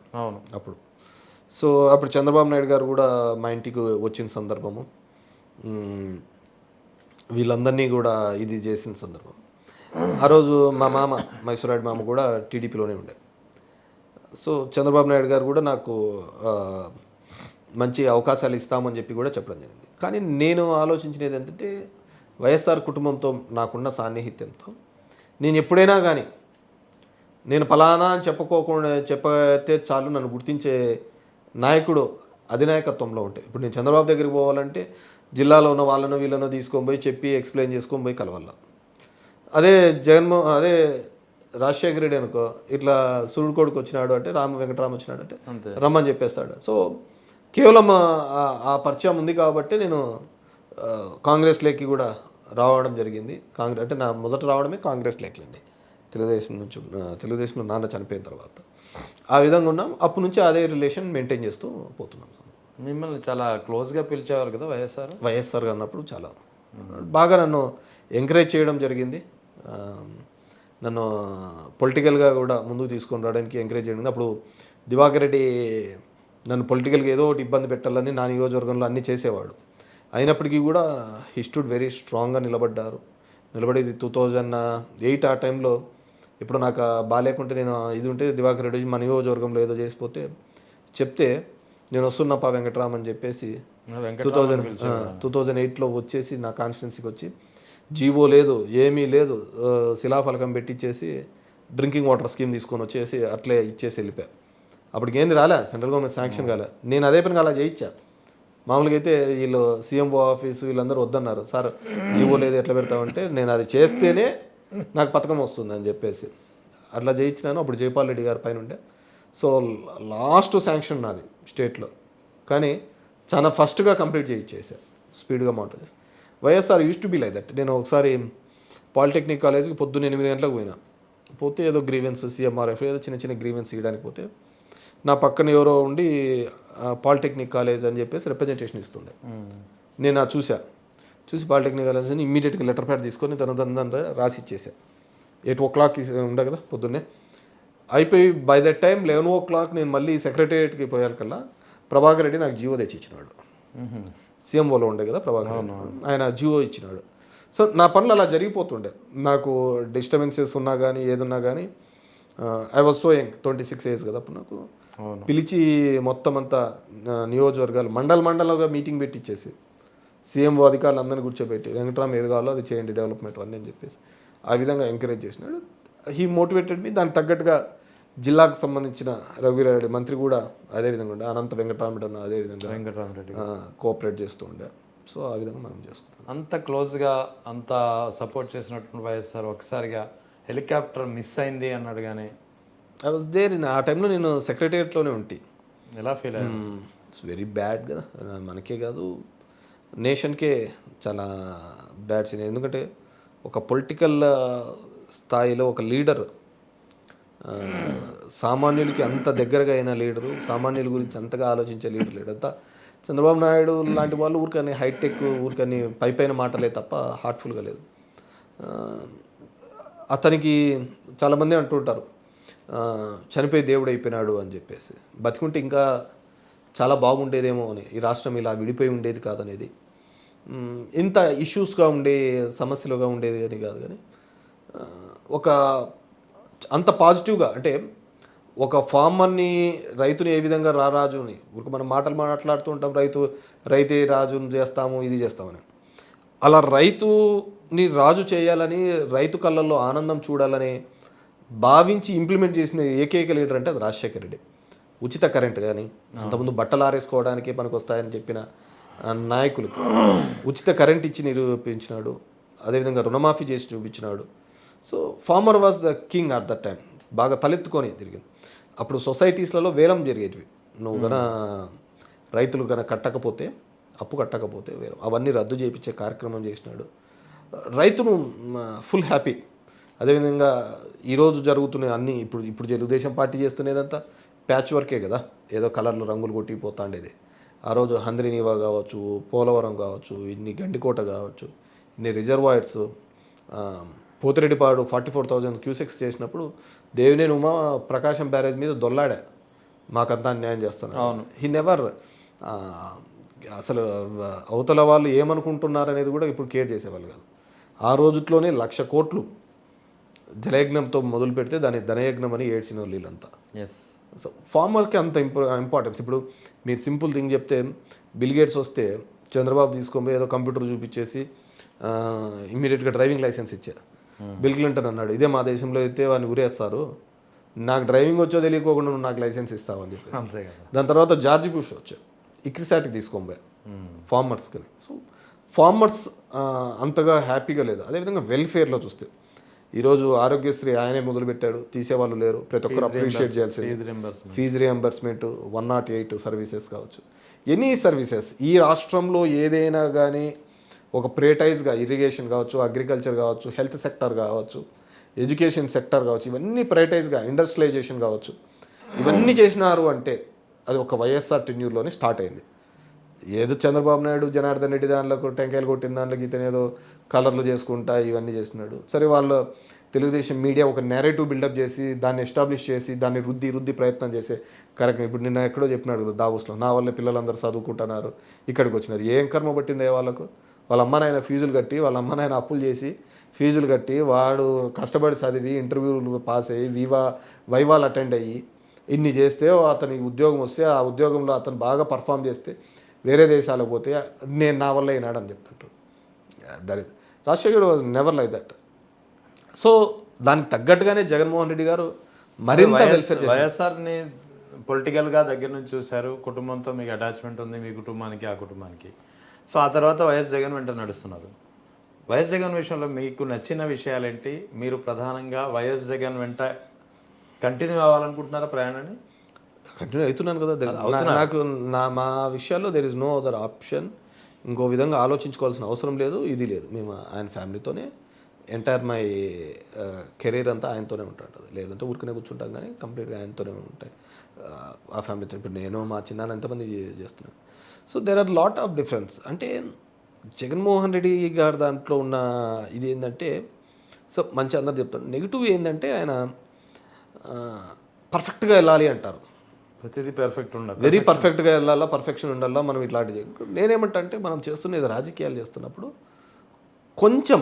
అప్పుడు. సో అప్పుడు చంద్రబాబు నాయుడు గారు కూడా మా ఇంటికి వచ్చిన సందర్భము, వీళ్ళందరినీ కూడా ఇది చేసిన సందర్భం. ఆ రోజు మా మామ మైసూరాడి మామ కూడా టీడీపీలోనే ఉండే. సో చంద్రబాబు నాయుడు గారు కూడా నాకు మంచి అవకాశాలు ఇస్తామని చెప్పి కూడా చెప్పడం జరిగింది. కానీ నేను ఆలోచించినది ఏంటంటే, వైఎస్ఆర్ కుటుంబంతో నాకున్న సాన్నిహిత్యంతో నేను ఎప్పుడైనా కానీ నేను ఫలానా అని చెప్పతే చాలు నన్ను గుర్తించే నాయకుడు అధినాయకత్వంలో ఉంటే, ఇప్పుడు నేను చంద్రబాబు దగ్గరికి పోవాలంటే జిల్లాలో ఉన్న వాళ్ళనో వీళ్ళనో తీసుకొని పోయి చెప్పి ఎక్స్ప్లెయిన్ చేసుకొని పోయి కలవాల. అదే అదే రాజశేఖర రెడ్డి అనుకో, ఇట్లా సూర్యుడు కొడుకు వచ్చినాడు అంటే వెంకటరామ వచ్చినాడు అంటే రమ్మని చెప్పేస్తాడు. సో కేవలం ఆ పరిచయం ఉంది కాబట్టి నేను కాంగ్రెస్లోకి కూడా రావడం జరిగింది. అంటే నా మొదట రావడమే కాంగ్రెస్లోకి అండి, తెలుగుదేశంలో నాన్న చనిపోయిన తర్వాత. ఆ విధంగా ఉన్నాం, అప్పటి నుంచి అదే రిలేషన్ మెయింటైన్ చేస్తూ పోతున్నాం. మిమ్మల్ని చాలా క్లోజ్గా పిలిచేవారు కదా వైఎస్ఆర్ అన్నప్పుడు చాలా బాగా నన్ను ఎంకరేజ్ చేయడం జరిగింది. నన్ను పొలిటికల్గా కూడా ముందుకు తీసుకొని రావడానికి ఎంకరేజ్ జరిగింది. అప్పుడు దివాకర్ రెడ్డి నన్ను పొలిటికల్గా ఏదో ఒకటి ఇబ్బంది పెట్టాలని నా నియోజకవర్గంలో అన్నీ చేసేవాడు. అయినప్పటికీ కూడా హీ స్టూడ్ వెరీ స్ట్రాంగ్గా నిలబడేది 2008 ఆ టైంలో. ఇప్పుడు నాకు బాగాలేకుంటే నేను ఇది ఉంటే దివాకర్ రెడ్డి మా నియోజకవర్గంలో ఏదో చేసిపోతే చెప్తే నేను వస్తున్నప్ప వెంకటరామ్ అని చెప్పేసి 2008లో వచ్చేసి నా కాన్స్టిట్యున్సీకి వచ్చి జీవో లేదు ఏమీ లేదు, శిలాఫలకం పెట్టించేసి డ్రింకింగ్ వాటర్ స్కీమ్ తీసుకొని వచ్చేసి అట్లే ఇచ్చేసి వెళ్ళిపోయా. అప్పటికి ఏంది రాలే, సెంట్రల్ గవర్నమెంట్ శాంక్షన్ కాలే. నేను అదే పనిగా అలా చేయించా. మామూలుగా అయితే వీళ్ళు సీఎంఓ ఆఫీసు వీళ్ళందరూ వద్దన్నారు, సార్ జీవో లేదు ఎట్లా పెడతామంటే నేను అది చేస్తేనే నాకు పథకం వస్తుంది అని చెప్పేసి అట్లా చేయించినాను. అప్పుడు జైపాల్ రెడ్డి గారి పైన ఉండే. సో లాస్ట్ శాంక్షన్ నాది స్టేట్లో, కానీ చాలా ఫస్ట్గా కంప్లీట్ చేయించేసాను, స్పీడ్గా మౌంటైన్ చేసి. YSR use to be like that. నేను ఒకసారి పాలిటెక్నిక్ కాలేజ్కి పొద్దున్న 8 గంటలకు పోతే ఏదో గ్రీవెన్స్ సీఎంఆర్ఎఫ్ ఏదో చిన్న గ్రీవెన్స్ ఇవ్వడానికి పోతే నా పక్కన ఎవరో ఉండి పాలిటెక్నిక్ కాలేజ్ అని చెప్పేసి రిప్రజెంటేషన్ ఇస్తుండే. నేను చూసి పాలిటెక్నిక్ కాలేజ్ అని ఇమ్మీడియట్గా లెటర్ ప్యాడ్ తీసుకొని తన రాసి ఇచ్చేసా. 8 o'clock ఉండే కదా పొద్దున్నే అయిపోయి. బై దట్ టైం 11 o'clock నేను మళ్ళీ సెక్రటేరియట్కి పోయాకల్లా ప్రభాకర్ రెడ్డి నాకు జీవో తెచ్చి ఇచ్చినాడు. సీఎంఓలో ఉండే కదా ప్రభాకర్ రెడ్డి, ఆయన జీవో ఇచ్చినాడు. సో నా పనులు అలా జరిగిపోతుండే. నాకు డిస్టర్బెన్సెస్ ఉన్నా కానీ ఏదున్నా కానీ I was so young, 26 years కదా అప్పుడు. నాకు పిలిచి మొత్తం అంతా నియోజకవర్గాలు మండలంగా మీటింగ్ పెట్టించేసి సీఎంఓ అధికారులు అందరినీ కూర్చోబెట్టి వెంకటరామ్ ఏది కావాలో అది చేయండి డెవలప్మెంట్ అన్నీ అని చెప్పేసి ఆ విధంగా ఎంకరేజ్ చేసినాడు. He motivated me. దానికి తగ్గట్టుగా జిల్లాకు సంబంధించిన రఘువీరారెడ్డి మంత్రి కూడా అదే విధంగా ఉండే, అనంత వెంకటరామరెడ్డి అన్న అదే విధంగా కోఆపరేట్ చేస్తూ ఉండే. సో ఆ విధంగా మనం చేసుకుంటాం. అంత క్లోజ్గా అంత సపోర్ట్ చేసినటువంటి వైఎస్ఆర్ ఒకసారిగా హెలికాప్టర్ మిస్ అయింది అన్నాడు కానీ ఐ వాజ్ దేర్ ఆ టైంలో నేను సెక్రటేరియట్లోనే ఉంటి. ఎలా ఫీల్ అయ్యారు? ఇట్స్ వెరీ బ్యాడ్ కదా, మనకే కాదు నేషన్కే చాలా బ్యాడ్ సీన్. ఎందుకంటే ఒక పొలిటికల్ స్థాయిలో ఒక లీడర్, సామాన్యులకి అంత దగ్గరగా అయిన లీడరు, సామాన్యుల గురించి అంతగా ఆలోచించే లీడర్ లేడు. అంతా చంద్రబాబు నాయుడు లాంటి వాళ్ళు ఊరికని హైటెక్ ఊరికని పైపైన మాటలే తప్ప హార్ట్ఫుల్గా లేదు. అతనికి చాలామంది అంటుంటారు చనిపోయి దేవుడు అయిపోయినాడు అని చెప్పేసి. బతికుంటే ఇంకా చాలా బాగుండేదేమో అని, ఈ రాష్ట్రం ఇలా విడిపోయి ఉండేది కాదనేది, ఇంత ఇష్యూస్గా ఉండే సమస్యలుగా ఉండేది అని కాదు. కానీ ఒక అంత పాజిటివ్గా, అంటే ఒక ఫార్మర్ని, రైతుని ఏ విధంగా రాజుని ఊరికి మనం మాటలు మాట్లాడుతూ ఉంటాం, రైతే రాజుని చేస్తాము ఇది చేస్తామని. అలా రైతుని రాజు చేయాలని, రైతు కళ్ళల్లో ఆనందం చూడాలని భావించి ఇంప్లిమెంట్ చేసిన ఏకైక లీడర్ అంటే అది రాజశేఖర రెడ్డి. ఉచిత కరెంట్ కానీ, అంతకుముందు బట్టలు ఆరేసుకోవడానికి పనికి వస్తాయని చెప్పిన నాయకులకు ఉచిత కరెంట్ ఇచ్చి నిరూపించినాడు. అదేవిధంగా రుణమాఫీ చేసి చూపించినాడు. So farmer was the king at that time. బాగా తలెత్తుకొని తిరిగింది. అప్పుడు సొసైటీస్లలో వేలం జరిగేటివి. నువ్వు గన రైతులు కనుక కట్టకపోతే, అప్పు కట్టకపోతే వేలం, అవన్నీ రద్దు చేయించే కార్యక్రమం చేసినాడు. రైతును ఫుల్ హ్యాపీ. అదేవిధంగా ఈరోజు జరుగుతున్న అన్నీ ఇప్పుడు తెలుగుదేశం పార్టీ చేస్తున్నదంతా ప్యాచ్ వర్కే కదా, ఏదో కలర్లు రంగులు కొట్టిపోతా ఉండేది. ఆ రోజు హంద్రినీవా కావచ్చు, పోలవరం కావచ్చు, ఇన్ని గండికోట కావచ్చు, ఇన్ని రిజర్వాయర్స్, పోతిరెడ్డిపాడు 44,000 క్యూసెక్స్ చేసినప్పుడు దేవినేని ఉమా ప్రకాశం బ్యారేజ్ మీద దొల్లాడా, మాకంతా అన్యాయం చేస్తున్నారు. అవును, హీ నెవర్ అసలు అవతల వాళ్ళు ఏమనుకుంటున్నారు అనేది కూడా ఇప్పుడు కేర్ చేసేవాళ్ళు కాదు. ఆ రోజుట్లోనే 1,00,000 కోట్లు జలయజ్ఞంతో మొదలు పెడితే దాన్ని ధనయజ్ఞం అని ఏడ్చిన వీళ్ళంతా. ఎస్. సో ఫార్మర్కి అంత ఇంపార్టెన్స్. ఇప్పుడు మీరు సింపుల్ థింగ్ చెప్తే, బిల్ గేట్స్ వస్తే చంద్రబాబు తీసుకొని ఏదో కంప్యూటర్ చూపించేసి ఇమ్మీడియట్గా డ్రైవింగ్ లైసెన్స్ ఇచ్చారు. బిల్ క్లింటన్ అన్నాడు, ఇదే మా దేశంలో అయితే వాడిని ఉరేస్తారు, నాకు డ్రైవింగ్ వచ్చో తెలియకోకుండా నువ్వు నాకు లైసెన్స్ ఇస్తావు అని చెప్పి. దాని తర్వాత జార్జి బుష్ వచ్చాడు, ఇక్రిసాటికి తీసుకోబోయా ఫార్మర్స్కి. సో ఫార్మర్స్ అంతగా హ్యాపీగా లేదు. అదేవిధంగా వెల్ఫేర్లో చూస్తే ఈరోజు ఆరోగ్యశ్రీ ఆయనే మొదలుపెట్టాడు, తీసేవాళ్ళు లేరు, ప్రతి ఒక్కరు అప్రిషియేట్ చేయాల్సింది. ఫీజు రియంబర్స్మెంట్, 108 సర్వీసెస్ కావచ్చు, ఎనీ సర్వీసెస్ ఈ రాష్ట్రంలో ఏదైనా కానీ ఒక ప్రైవేటైజ్గా, ఇరిగేషన్ కావచ్చు, అగ్రికల్చర్ కావచ్చు, హెల్త్ సెక్టర్ కావచ్చు, ఎడ్యుకేషన్ సెక్టర్ కావచ్చు, ఇవన్నీ ప్రైవేటైజ్గా, ఇండస్ట్రియలైజేషన్ కావచ్చు, ఇవన్నీ చేసినారు అంటే అది ఒక వైఎస్ఆర్ టెన్యూర్లోనే స్టార్ట్ అయింది. ఏదో చంద్రబాబు నాయుడు, జనార్దన్ రెడ్డి దానిలో టెంకాయలు కొట్టిన దాంట్లోకి ఇతను ఏదో కలర్లు చేసుకుంటా ఇవన్నీ చేస్తున్నాడు. సరే, వాళ్ళు తెలుగుదేశం మీడియా ఒక నేరేటివ్ బిల్డప్ చేసి దాన్ని ఎస్టాబ్లిష్ చేసి దాన్ని రుద్ది ప్రయత్నం చేసే కరెక్ట్. ఇప్పుడు నిన్న ఎక్కడో చెప్పినాడు కదా దావోస్లో, నా వల్ల పిల్లలందరూ చదువుకుంటున్నారు, ఇక్కడికి వచ్చినారు. ఏం కర్మ పట్టిందే వాళ్ళకు? వాళ్ళ అమ్మ నాయన ఫీజులు కట్టి, వాళ్ళ అమ్మ నాయన అప్పులు చేసి ఫీజులు కట్టి, వాడు కష్టపడి చదివి ఇంటర్వ్యూలు పాస్ అయ్యి వైవాలు అటెండ్ అయ్యి ఇన్ని చేస్తే అతనికి ఉద్యోగం వస్తే, ఆ ఉద్యోగంలో అతను బాగా పర్ఫామ్ చేస్తే వేరే దేశాలకు పోతే నేను నా వల్ల అయినాడు అని చెప్తుంటాడు. దరిద్ర Rajasekhar was never like that. So దానికి తగ్గట్టుగానే జగన్మోహన్ రెడ్డి గారు మరింత వైఎస్ఆర్ని పొలిటికల్గా దగ్గర నుంచి చూశారు, కుటుంబంతో మీకు అటాచ్మెంట్ ఉంది, మీ కుటుంబానికి ఆ కుటుంబానికి. సో ఆ తర్వాత వైఎస్ జగన్ వెంట నడుస్తున్నారు. వైఎస్ జగన్ విషయంలో మీకు నచ్చిన విషయాలు ఏంటి? మీరు ప్రధానంగా వైఎస్ జగన్ వెంట కంటిన్యూ అవ్వాలనుకుంటున్నారా ప్రయాణాన్ని? కంటిన్యూ అవుతున్నాను కదా. నాకు మా విషయాల్లో there is no other option. ఇంకో విధంగా ఆలోచించుకోవాల్సిన అవసరం లేదు, ఇది లేదు. మేము ఆయన ఫ్యామిలీతోనే ఎంటైర్ మై కెరీర్ అంతా ఆయనతోనే ఉంటుంది. లేదంటే ఊరికనే కూర్చుంటాం, కానీ కంప్లీట్గా ఆయనతోనే ఉంటాయి. ఆ ఫ్యామిలీతో ఇప్పుడు నేను మా చిన్నాన్న ఎంతమంది చేస్తున్నాను. So there are lot of difference. అంటే జగన్మోహన్ రెడ్డి గారి దాంట్లో ఉన్న ఇది ఏంటంటే, సో మంచి అందరు చెప్తారు. నెగిటివ్ ఏంటంటే ఆయన పర్ఫెక్ట్గా వెళ్ళాలి అంటారు, ప్రతిదీ పర్ఫెక్ట్ ఉండాలి, వెరీ పర్ఫెక్ట్గా వెళ్ళాలా, పర్ఫెక్షన్ ఉండాలా. మనం ఇట్లాంటి నేనేమంటే మనం చేస్తున్న రాజకీయాలు చేస్తున్నప్పుడు కొంచెం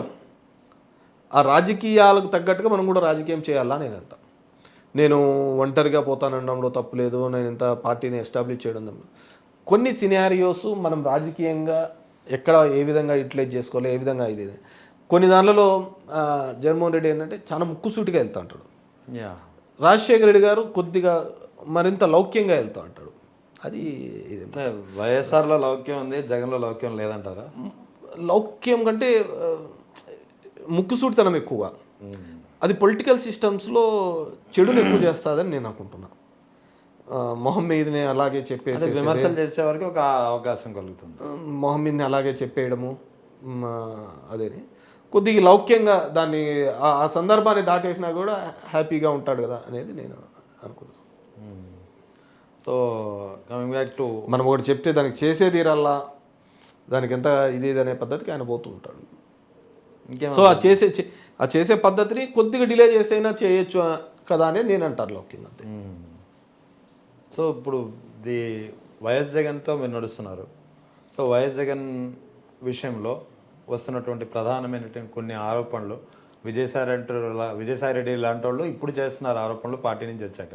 ఆ రాజకీయాలకు తగ్గట్టుగా మనం కూడా రాజకీయం చేయాలా నేను అంట. నేను ఒంటరిగా పోతానడంలో తప్పు లేదు, నేను ఇంత పార్టీని ఎస్టాబ్లిష్ చేయడం. కొన్ని సినారియోస్ మనం రాజకీయంగా ఎక్కడ ఏ విధంగా యూటిలైజ్ చేసుకోవాలి, ఏ విధంగా ఇది కొన్ని దానిలో జగన్మోహన్ రెడ్డి ఏంటంటే చాలా ముక్కుసూటిగా వెళ్తూ ఉంటాడు. రాజశేఖర రెడ్డి గారు కొద్దిగా మరింత లౌక్యంగా వెళ్తూ ఉంటాడు. అది అంటే వైఎస్ఆర్లో లౌక్యం ఉంది, జగన్లో లౌక్యం లేదంటారా? లౌక్యం కంటే ముక్కుసూటితనం ఎక్కువ. అది పొలిటికల్ సిస్టమ్స్లో చెడును ఎక్కువ చేస్తుందని నేను అనుకుంటున్నా. మొహం మీదనే అలాగే చెప్పేసి విమర్శలు చేసే వరకు ఒక అవకాశం కలుగుతుంది. మొహం మీదనే అలాగే చెప్పేయడము అదేని కొద్దిగా లౌక్యంగా దాన్ని ఆ సందర్భాన్ని దాటేసినా కూడా హ్యాపీగా ఉంటాడు కదా అనేది నేను అనుకుంటున్నాను. సో కమింగ్ బ్యాక్ టు మనం ఒకటి చెప్తే దానికి చేసే తీరల్లా, దానికి ఎంత ఇది అనే పద్ధతికి ఆయన పోతూ ఉంటాడు. ఇంకేం సో ఆ చేసే పద్ధతిని కొద్దిగా డిలే చేసైనా చేయొచ్చు కదా అనేది నేను అంటారు లౌక్యం అంతే. సో ఇప్పుడు వైఎస్ జగన్తో మీరు నడుస్తున్నారు. సో వైఎస్ జగన్ విషయంలో వస్తున్నటువంటి ప్రధానమైనటువంటి కొన్ని ఆరోపణలు విజయసాయి రెడ్డి లాంటి వాళ్ళు ఇప్పుడు చేస్తున్నారు ఆరోపణలు పార్టీ నుంచి వచ్చాక.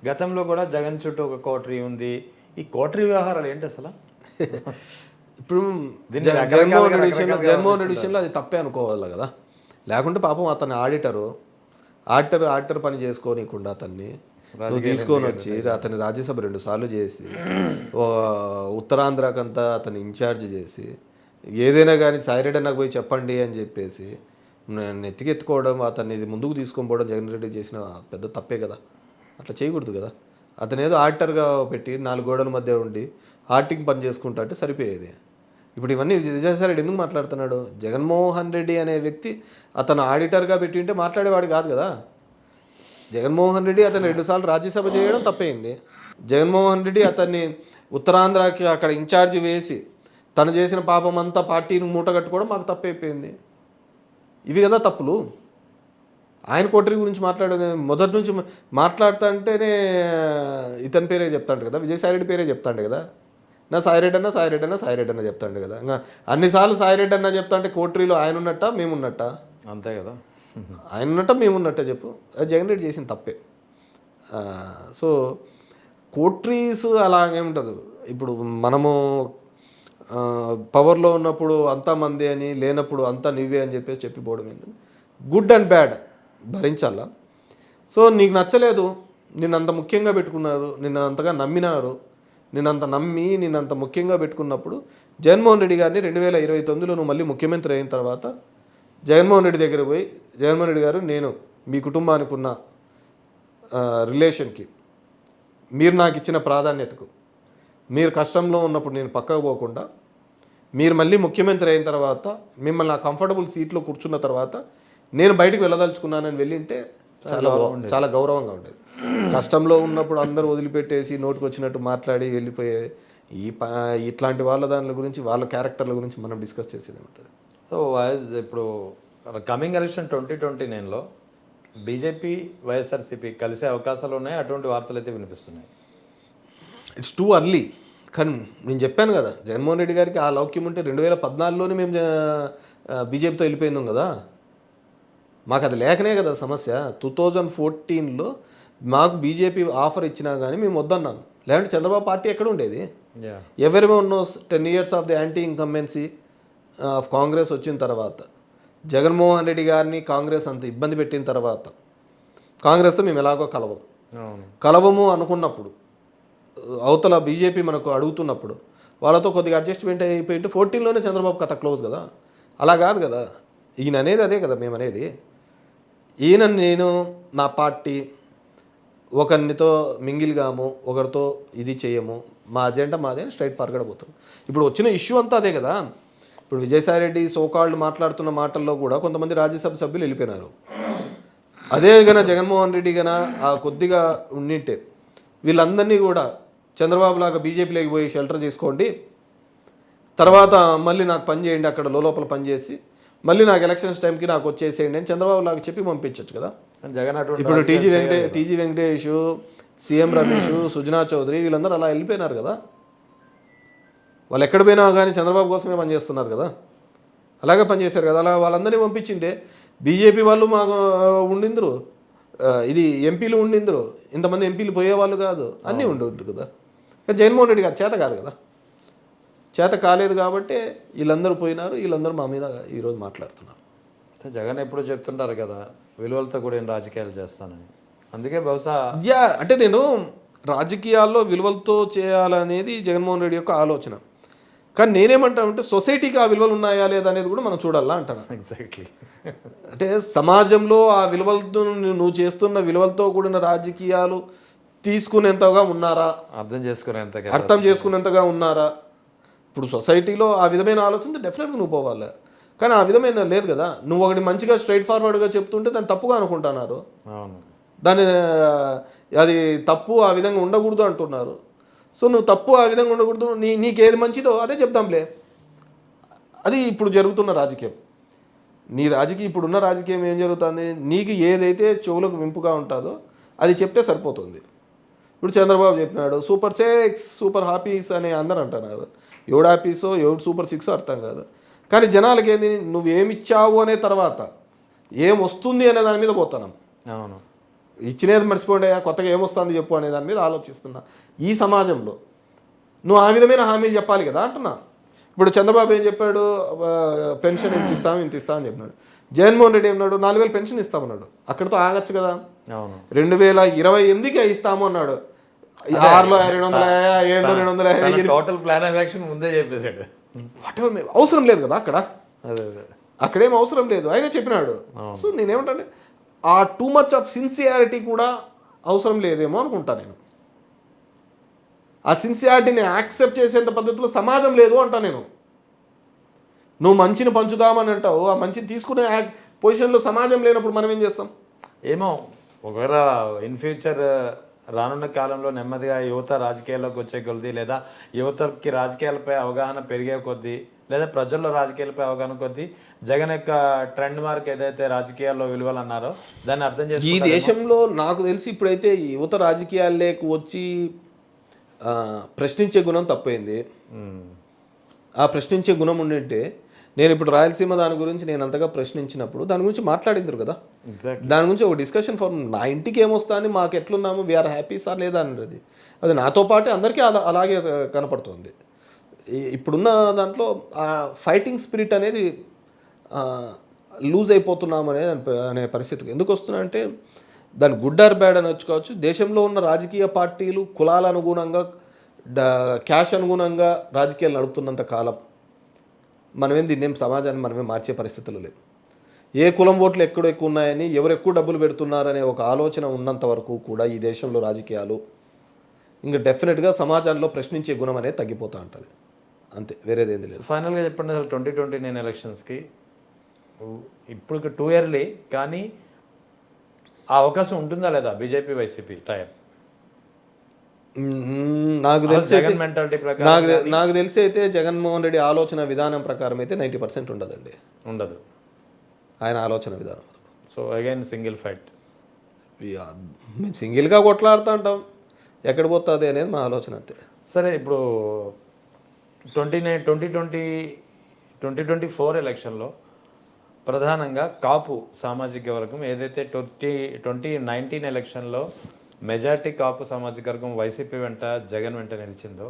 గతంలో కూడా జగన్ చుట్టూ ఒక కోటరీ ఉంది. ఈ కోటరీ వ్యవహారాలు ఏంటి అసలు? ఇప్పుడు జగన్మోహన్ రెడ్డి విషయంలో అది తప్పే అనుకోవాలి కదా. లేకుంటే పాపం అతని ఆడిటర్ పని చేసుకోనికుండా అతన్ని నువ్వు తీసుకొని వచ్చి అతని రాజ్యసభ 2 సార్లు చేసి ఉత్తరాంధ్రకంతా అతని ఇన్ఛార్జ్ చేసి ఏదైనా కానీ సాయిరెడ్డి అన్నకు పోయి చెప్పండి అని చెప్పేసి నెత్తికెత్తుకోవడం, అతన్ని ఇది ముందుకు తీసుకొని పోవడం జగన్ రెడ్డి చేసిన పెద్ద తప్పే కదా. అట్లా చేయకూడదు కదా. అతను ఏదో ఆడిటర్గా పెట్టి 4 గోడల మధ్య ఉండి ఆర్టింగ్ పని చేసుకుంటా అంటే సరిపోయేది. ఇప్పుడు ఇవన్నీ విజయసాయి రెడ్డి ఎందుకు మాట్లాడుతున్నాడు? జగన్మోహన్ రెడ్డి అనే వ్యక్తి అతను ఆడిటర్గా పెట్టి ఉంటే మాట్లాడేవాడు కాదు కదా. జగన్మోహన్ రెడ్డి అతను 2 సార్లు రాజ్యసభ చేయడం తప్పైంది. జగన్మోహన్ రెడ్డి అతన్ని ఉత్తరాంధ్రకి అక్కడ ఇన్ఛార్జ్ వేసి తను చేసిన పాపం అంతా పార్టీని మూటగట్టుకోవడం మాకు తప్పైపోయింది. ఇవి కదా తప్పులు. ఆయన కోటరీ గురించి మాట్లాడేది మొదటి నుంచి మాట్లాడుతా అంటేనే ఇతని పేరే చెప్తాడు కదా, విజయసాయి రెడ్డి పేరే చెప్తాడు కదా. నా సాయిరెడ్డి అన్న చెప్తాడు కదా. ఇంకా అన్నిసార్లు సాయిరెడ్డి అన్న చెప్తా అంటే కోటరీలో ఆయన ఉన్నట్ట మేమున్నట్ట? అంతే కదా. ఆయన ఉన్నట్ట మేమున్నట్ట చెప్పు. అది జగన్ రెడ్డి చేసిన తప్పే. సో కోట్రీస్ అలాగేముండదు. ఇప్పుడు మనము పవర్లో ఉన్నప్పుడు అంతా మంది అని, లేనప్పుడు అంతా నువ్వే అని చెప్పేసి చెప్పిపోవడం ఏంటంటే గుడ్ అండ్ బ్యాడ్ భరించాలా. సో నీకు నచ్చలేదు, నిన్నంత ముఖ్యంగా పెట్టుకున్నారు, నిన్ను అంతగా నమ్మినారు, నిన్నంత ముఖ్యంగా పెట్టుకున్నప్పుడు జగన్మోహన్ రెడ్డి గారిని 2029లో నువ్వు మళ్ళీ ముఖ్యమంత్రి అయిన తర్వాత జగన్మోహన్ రెడ్డి దగ్గర పోయి, జగన్మోహన్ రెడ్డి గారు నేను మీ కుటుంబానికి ఉన్న రిలేషన్కి, మీరు నాకు ఇచ్చిన ప్రాధాన్యతకు, మీరు కష్టంలో ఉన్నప్పుడు నేను పక్కకు పోకుండా మీరు మళ్ళీ ముఖ్యమంత్రి అయిన తర్వాత మిమ్మల్ని ఆ కంఫర్టబుల్ సీట్లో కూర్చున్న తర్వాత నేను బయటకు వెళ్ళదలుచుకున్నానని వెళ్ళింటే చాలా గౌరవంగా ఉండేది. కష్టంలో ఉన్నప్పుడు అందరూ వదిలిపెట్టేసి నోటికి వచ్చినట్టు మాట్లాడి వెళ్ళిపోయే ఇట్లాంటి దాని గురించి, వాళ్ళ క్యారెక్టర్ల గురించి మనం డిస్కస్ చేసేది ఉంటుంది. సో ఇప్పుడు కమింగ్ ఎలక్షన్ 2029లో బీజేపీ వైఎస్ఆర్సీపీ కలిసే అవకాశాలు ఉన్నాయి, అటువంటి వార్తలు అయితే వినిపిస్తున్నాయి. It's too early. కానీ నేను చెప్పాను కదా, జగన్మోహన్ రెడ్డి గారికి ఆ లౌక్యం ఉంటే 2014లోనే మేము బీజేపీతో వెళ్ళిపోయిందాం కదా. మాకు అది లేకనే కదా సమస్య. 2014లో మాకు బీజేపీ ఆఫర్ ఇచ్చినా కానీ మేము వద్దన్నాం. లేదంటే చంద్రబాబు పార్టీ ఎక్కడ ఉండేది? Everyone knows 10 years of the anti incumbency of Congress వచ్చిన తర్వాత, జగన్మోహన్ రెడ్డి గారిని కాంగ్రెస్ అంత ఇబ్బంది పెట్టిన తర్వాత కాంగ్రెస్తో మేము ఎలాగో కలవము అనుకున్నప్పుడు, అవతల బీజేపీ మనకు అడుగుతున్నప్పుడు వాళ్ళతో కొద్దిగా అడ్జస్ట్మెంట్ అయిపోయింటే 14లోనే చంద్రబాబు కథ క్లోజ్ కదా. అలా కాదు కదా. ఈయన అనేది అదే కదా మేము అనేది. ఈయన నేను నా పార్టీ ఒకరినితో మింగిల్గాము, ఒకరితో ఇది చేయము, మా అజెండా మాదే అని స్ట్రైట్ ఫార్వర్డ్ పోతాం. ఇప్పుడు వచ్చిన ఇష్యూ అంతా అదే కదా. ఇప్పుడు విజయసాయి రెడ్డి సోకాళ్ళు మాట్లాడుతున్న మాటల్లో కూడా కొంతమంది రాజ్యసభ సభ్యులు వెళ్ళిపోయినారు. అదే గన జగన్మోహన్ రెడ్డి గన ఆ కొద్దిగా ఉండింటే వీళ్ళందరినీ కూడా చంద్రబాబు లాగా బీజేపీలోకి పోయి షెల్టర్ చేసుకోండి, తర్వాత మళ్ళీ నాకు పని చేయండి, అక్కడ లోపల పని చేసి మళ్ళీ నాకు ఎలక్షన్స్ టైంకి నాకు వచ్చేసేయండి అని చంద్రబాబు లాగా చెప్పి పంపించవచ్చు కదా. ఇప్పుడు టీజీ వెంకటేష్, సీఎం రమేష్, సుజనా చౌదరి వీళ్ళందరూ అలా వెళ్ళిపోయినారు కదా. వాళ్ళు ఎక్కడ పోయినా కానీ చంద్రబాబు కోసమే పనిచేస్తున్నారు కదా. అలాగే పనిచేశారు కదా. అలా వాళ్ళందరినీ పంపించింటే బీజేపీ వాళ్ళు మాకు ఉండిందరు, ఇది ఎంపీలు ఉండిందరు, ఇంతమంది ఎంపీలు పోయేవాళ్ళు కాదు, అన్నీ ఉండదు కదా. జగన్మోహన్ రెడ్డి గారు చేత కాదు కదా. చేత కాలేదు కాబట్టి వీళ్ళందరూ పోయినారు, వీళ్ళందరూ మా మీద ఈరోజు మాట్లాడుతున్నారు. జగన్ ఎప్పుడు చెప్తుంటారు కదా విలువలతో కూడా రాజకీయాలు చేస్తానని. అందుకే బహుశా అంటే నేను రాజకీయాల్లో విలువలతో చేయాలనేది జగన్మోహన్ రెడ్డి యొక్క ఆలోచన. కానీ నేనేమంటానంటే సొసైటీకి ఆ విలువలు ఉన్నాయా లేదా అనేది కూడా మనం చూడాలా అంటాను. ఎగ్జాక్ట్లీ. అంటే సమాజంలో ఆ విలువలతో నువ్వు చేస్తున్న విలువలతో కూడిన రాజకీయాలు తీసుకునేంతగా ఉన్నారా, అర్థం చేసుకునేంతగా ఉన్నారా? ఇప్పుడు సొసైటీలో ఆ విధమైన ఆలోచన డెఫినెట్గా నువ్వు పోవాలి. కానీ ఆ విధమైన లేదు కదా. నువ్వు ఒకటి మంచిగా స్ట్రైట్ ఫార్వర్డ్గా చెప్తుంటే దాన్ని తప్పుగా అనుకుంటున్నారు. దాన్ని అది తప్పు ఆ విధంగా ఉండకూడదు అంటున్నారు. సో నువ్వు తప్పు ఆ విధంగా ఉండకూడదు, నీకేది మంచిదో అదే చెప్దాంలే. అది ఇప్పుడు జరుగుతున్న రాజకీయం. ఇప్పుడున్న రాజకీయం ఏం జరుగుతుంది, నీకు ఏదైతే చెవులకు వింపుగా ఉంటుందో అది చెప్తే సరిపోతుంది. ఇప్పుడు చంద్రబాబు చెప్పినాడు సూపర్ 6 సూపర్ హ్యాపీస్ అని అందరు అంటున్నారు. ఎవడు హ్యాపీసో ఎవడు సూపర్ 6 అర్థం కాదు. కానీ జనాలకి ఏంది, నువ్వేమిచ్చావు అనే తర్వాత ఏం వస్తుంది అనే దాని మీద పోతున్నాం. అవును, ఇచ్చినది మర్చిపోండి, కొత్తగా ఏమొస్తుంది చెప్పు అనే దాని మీద ఆలోచిస్తున్నా. ఈ సమాజంలో నువ్వు ఆ విధమైన హామీలు చెప్పాలి కదా అంటున్నా. ఇప్పుడు చంద్రబాబు ఏం చెప్పాడు, పెన్షన్ ఇంత ఇస్తా అని చెప్పినాడు. జగన్మోహన్ రెడ్డి ఏమన్నాడు, 4,000 పెన్షన్ ఇస్తామన్నాడు. అక్కడితో ఆగచ్చు కదా. 2028కి ఇస్తాము అన్నాడు. 6లో 250, 7లో 250, టోటల్ ప్లాన్ ఆఫ్ యాక్షన్ ముందే చెప్పేశాడు. అవసరం లేదు కదా అక్కడ, అక్కడేం అవసరం లేదు ఆయన చెప్పినాడు. సో నేనేమంటే ఆ టూ మచ్ ఆఫ్ సిన్సియారిటీ కూడా అవసరం లేదేమో అనుకుంటా నేను. ఆ సిన్సియారిటీని యాక్సెప్ట్ చేసేంత పద్ధతిలో సమాజం లేదు అంటా నేను. నువ్వు మంచిని పంచుదామని అంటావు, ఆ మంచిని తీసుకునే పొజిషన్లో సమాజం లేనప్పుడు మనం ఏం చేస్తాం? ఏమో ఒకవేళ ఇన్ ఫ్యూచర్ రానున్న కాలంలో నెమ్మదిగా యువత రాజకీయాల్లోకి వచ్చే కొద్దీ, లేదా యువతకి రాజకీయాలపై అవగాహన పెరిగే కొద్దీ, లేదా ప్రజల్లో రాజకీయాలపై అవగాహన కొద్దీ జగన్ యొక్క ట్రెండ్ మార్క్ ఏదైతే రాజకీయాల్లో విలువలు అన్నారో దాన్ని అర్థం చేసి ఈ దేశంలో నాకు తెలిసి ఇప్పుడైతే యువత రాజకీయాల్లోకి వచ్చి ప్రశ్నించే గుణం తప్పైంది. ఆ ప్రశ్నించే గుణం ఉండింటే నేను ఇప్పుడు రాయలసీమ దాని గురించి నేను అంతగా ప్రశ్నించినప్పుడు దాని గురించి మాట్లాడిందరు కదా. దాని గురించి ఒక డిస్కషన్ ఫార్మ్, నా ఇంటికి ఏమొస్తుంది, మాకు ఎట్లున్నాము, వీఆర్ హ్యాపీ సార్ లేదా అనేది, అది నాతో పాటే అందరికీ అలాగే కనపడుతుంది. ఇప్పుడున్న దాంట్లో ఆ ఫైటింగ్ స్పిరిట్ అనేది లూజ్ అయిపోతున్నాం అనే పరిస్థితికి ఎందుకు వస్తున్నాయంటే, దాని గుడ్ ఆర్ బ్యాడ్ అని వచ్చుకోవచ్చు. దేశంలో ఉన్న రాజకీయ పార్టీలు కులాల అనుగుణంగా క్యాష్ అనుగుణంగా రాజకీయాలు నడుపుతున్నంత కాలం మనమేం దీన్నేం సమాజాన్ని మనమే మార్చే పరిస్థితులు లేవు. ఏ కులం ఓట్లు ఎక్కడ ఎక్కువ ఉన్నాయని, ఎవరు ఎక్కువ డబ్బులు పెడుతున్నారనే ఒక ఆలోచన ఉన్నంత వరకు కూడా ఈ దేశంలో రాజకీయాలు ఇంకా డెఫినెట్గా సమాజంలో ప్రశ్నించే గుణం అనేది తగ్గిపోతూ ఉంటుంది. అంతే, వేరేదేంది లేదు. ఫైనల్గా చెప్పండి, అసలు 2029 ఎలక్షన్స్కి ఇప్పుడు 2 ఇయర్లీ కానీ ఆ అవకాశం ఉంటుందా లేదా బీజేపీ వైసీపీ టైం? నాకు తెలిసి అయితే జగన్మోహన్ రెడ్డి ఆలోచన విధానం ప్రకారం అయితే 90% ఉండదు ఆయన ఆలోచన విధానం. సో అగైన్ సింగిల్ ఫైట్, మేము సింగిల్గా కొట్లాడుతూ ఉంటాం, ఎక్కడ పోతుంది అనేది మా ఆలోచన అంతే. సరే, ఇప్పుడు 2024 ఎలక్షన్లో ప్రధానంగా కాపు సామాజిక వర్గం ఏదైతే 2019 ఎలక్షన్లో మెజార్టీ కాపు సామాజిక వర్గం వైసీపీ వెంట జగన్ వెంట నిలిచిందో,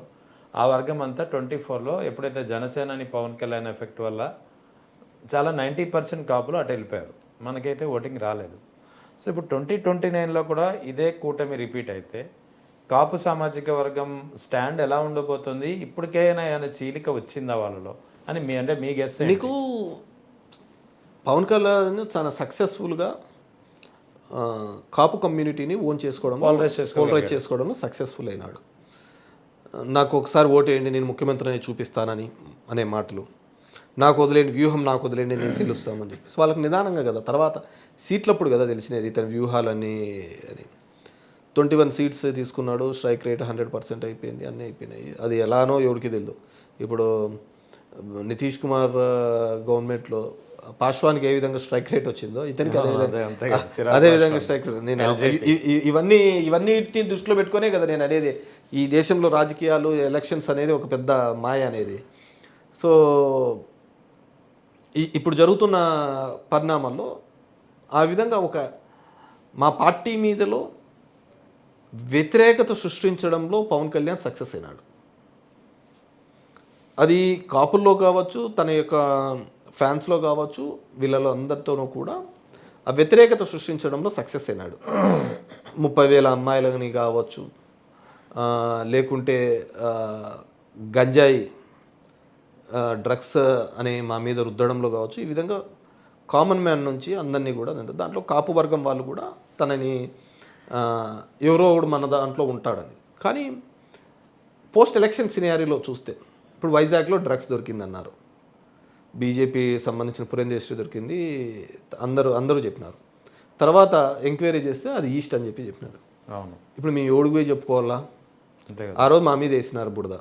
ఆ వర్గం అంతా 24లో ఎప్పుడైతే జనసేనని పవన్ కళ్యాణ్ ఎఫెక్ట్ వల్ల చాలా 90% కాపులు అటు వెళ్ళిపోయారు, మనకైతే ఓటింగ్ రాలేదు. సో ఇప్పుడు 2029లో కూడా ఇదే కూటమి రిపీట్ అయితే కాపు సామాజిక వర్గం స్టాండ్ ఎలా ఉండబోతుంది? ఇప్పటికైనా ఏమైనా చీలిక వచ్చిందా వాళ్ళలో అని మీ గెస్? నీకు పవన్ కళ్యాణ్ చాలా సక్సెస్ఫుల్గా కాపు కమ్యూనిటీని ఓన్ చేసుకోవడం, పోలరైజ్ చేసుకోవడంలో సక్సెస్ఫుల్ అయినాడు. నాకు ఒకసారి ఓటేయండి నేను ముఖ్యమంత్రిని చూపిస్తానని అనే మాటలు, నాకు వదిలేండి వ్యూహం, నాకు వదిలేండి నేను తెలుస్తామని చెప్పేసి వాళ్ళకి నిదానంగా కదా తర్వాత సీట్లప్పుడు కదా తెలిసినది ఇతని వ్యూహాలన్నీ అని. 21 సీట్స్ తీసుకున్నాడు, స్ట్రైక్ రేట్ 100% అయిపోయింది, అన్నీ అయిపోయినాయి. అది ఎలానో ఎవరికి తెలియదు. ఇప్పుడు నితీష్ కుమార్ గవర్నమెంట్లో పాశ్వానికి ఏ విధంగా స్ట్రైక్ రేట్ వచ్చిందో ఇతనికి అదే విధంగా స్ట్రైక్ రేట్. నేను ఇవన్నిటిని దృష్టిలో పెట్టుకునే కదా నేను అనేది, ఈ దేశంలో రాజకీయాలు ఎలక్షన్స్ అనేది ఒక పెద్ద మాయ అనేది. సో ఇప్పుడు జరుగుతున్న పరిణామాల్లో ఆ విధంగా ఒక మా పార్టీ మీదలో వ్యతిరేకత సృష్టించడంలో పవన్ కళ్యాణ్ సక్సెస్ అయినాడు. అది కాపుల్లో కావచ్చు, తన యొక్క ఫ్యాన్స్లో కావచ్చు, వీళ్ళలో అందరితోనూ కూడా ఆ వ్యతిరేకత సృష్టించడంలో సక్సెస్ అయినాడు. 30,000 అమ్మాయిలని కావచ్చు, లేకుంటే గంజాయి డ్రగ్స్ అనే మా మీద రుద్దడంలో కావచ్చు. ఈ విధంగా కామన్ మ్యాన్ నుంచి అందరినీ కూడా దాంట్లో కాపు వర్గం వాళ్ళు కూడా తనని ఎవరో ఒకడు మన దాంట్లో ఉంటాడని. కానీ పోస్ట్ ఎలక్షన్ సినారీలో చూస్తే ఇప్పుడు వైజాగ్లో డ్రగ్స్ దొరికిందన్నారు, బీజేపీ సంబంధించిన పురంధేశ్వరి దొరికింది, అందరూ చెప్పినారు. తర్వాత ఎంక్వైరీ చేస్తే అది ఈస్ట్ అని చెప్పినారు. అవును. ఇప్పుడు మేము ఎవడికి పోయి చెప్పుకోవాలా? అంతే కదా. ఆ రోజు మా మీద వేసినారు బుడద.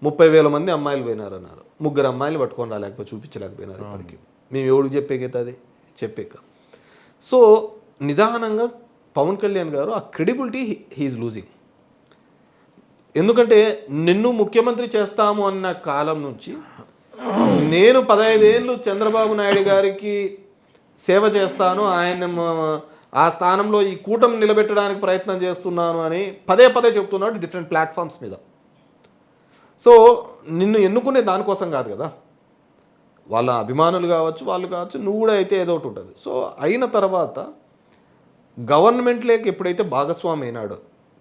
30,000 మంది అమ్మాయిలు పోయినారు అన్నారు. 3 అమ్మాయిలు పట్టుకొని రాలేకపోతే చూపించలేకపోయినారు. ఇప్పటికీ మేము ఎవడికి చెప్పేకైతే అది చెప్పేక. సో నిదానంగా పవన్ కళ్యాణ్ గారు ఆ క్రెడిబిలిటీ హీఈస్ లూజింగ్. ఎందుకంటే నిన్ను ముఖ్యమంత్రి చేస్తాము అన్న కాలం నుంచి నేను 15 ఏళ్ళు చంద్రబాబు నాయుడు గారికి సేవ చేస్తాను, ఆయన ఆ స్థానంలో ఈ కూటమి నిలబెట్టడానికి ప్రయత్నం చేస్తున్నాను అని పదే చెప్తున్నాడు డిఫరెంట్ ప్లాట్ఫామ్స్ మీద. సో నిన్ను ఎన్నుకునే దానికోసం కాదు కదా, వాళ్ళ అభిమానులు కావచ్చు, వాళ్ళు కావచ్చు, నువ్వు కూడా అయితే ఏదో ఒకటి ఉంటుంది. సో అయిన తర్వాత గవర్నమెంట్లోకి ఎప్పుడైతే భాగస్వామి అయినాడో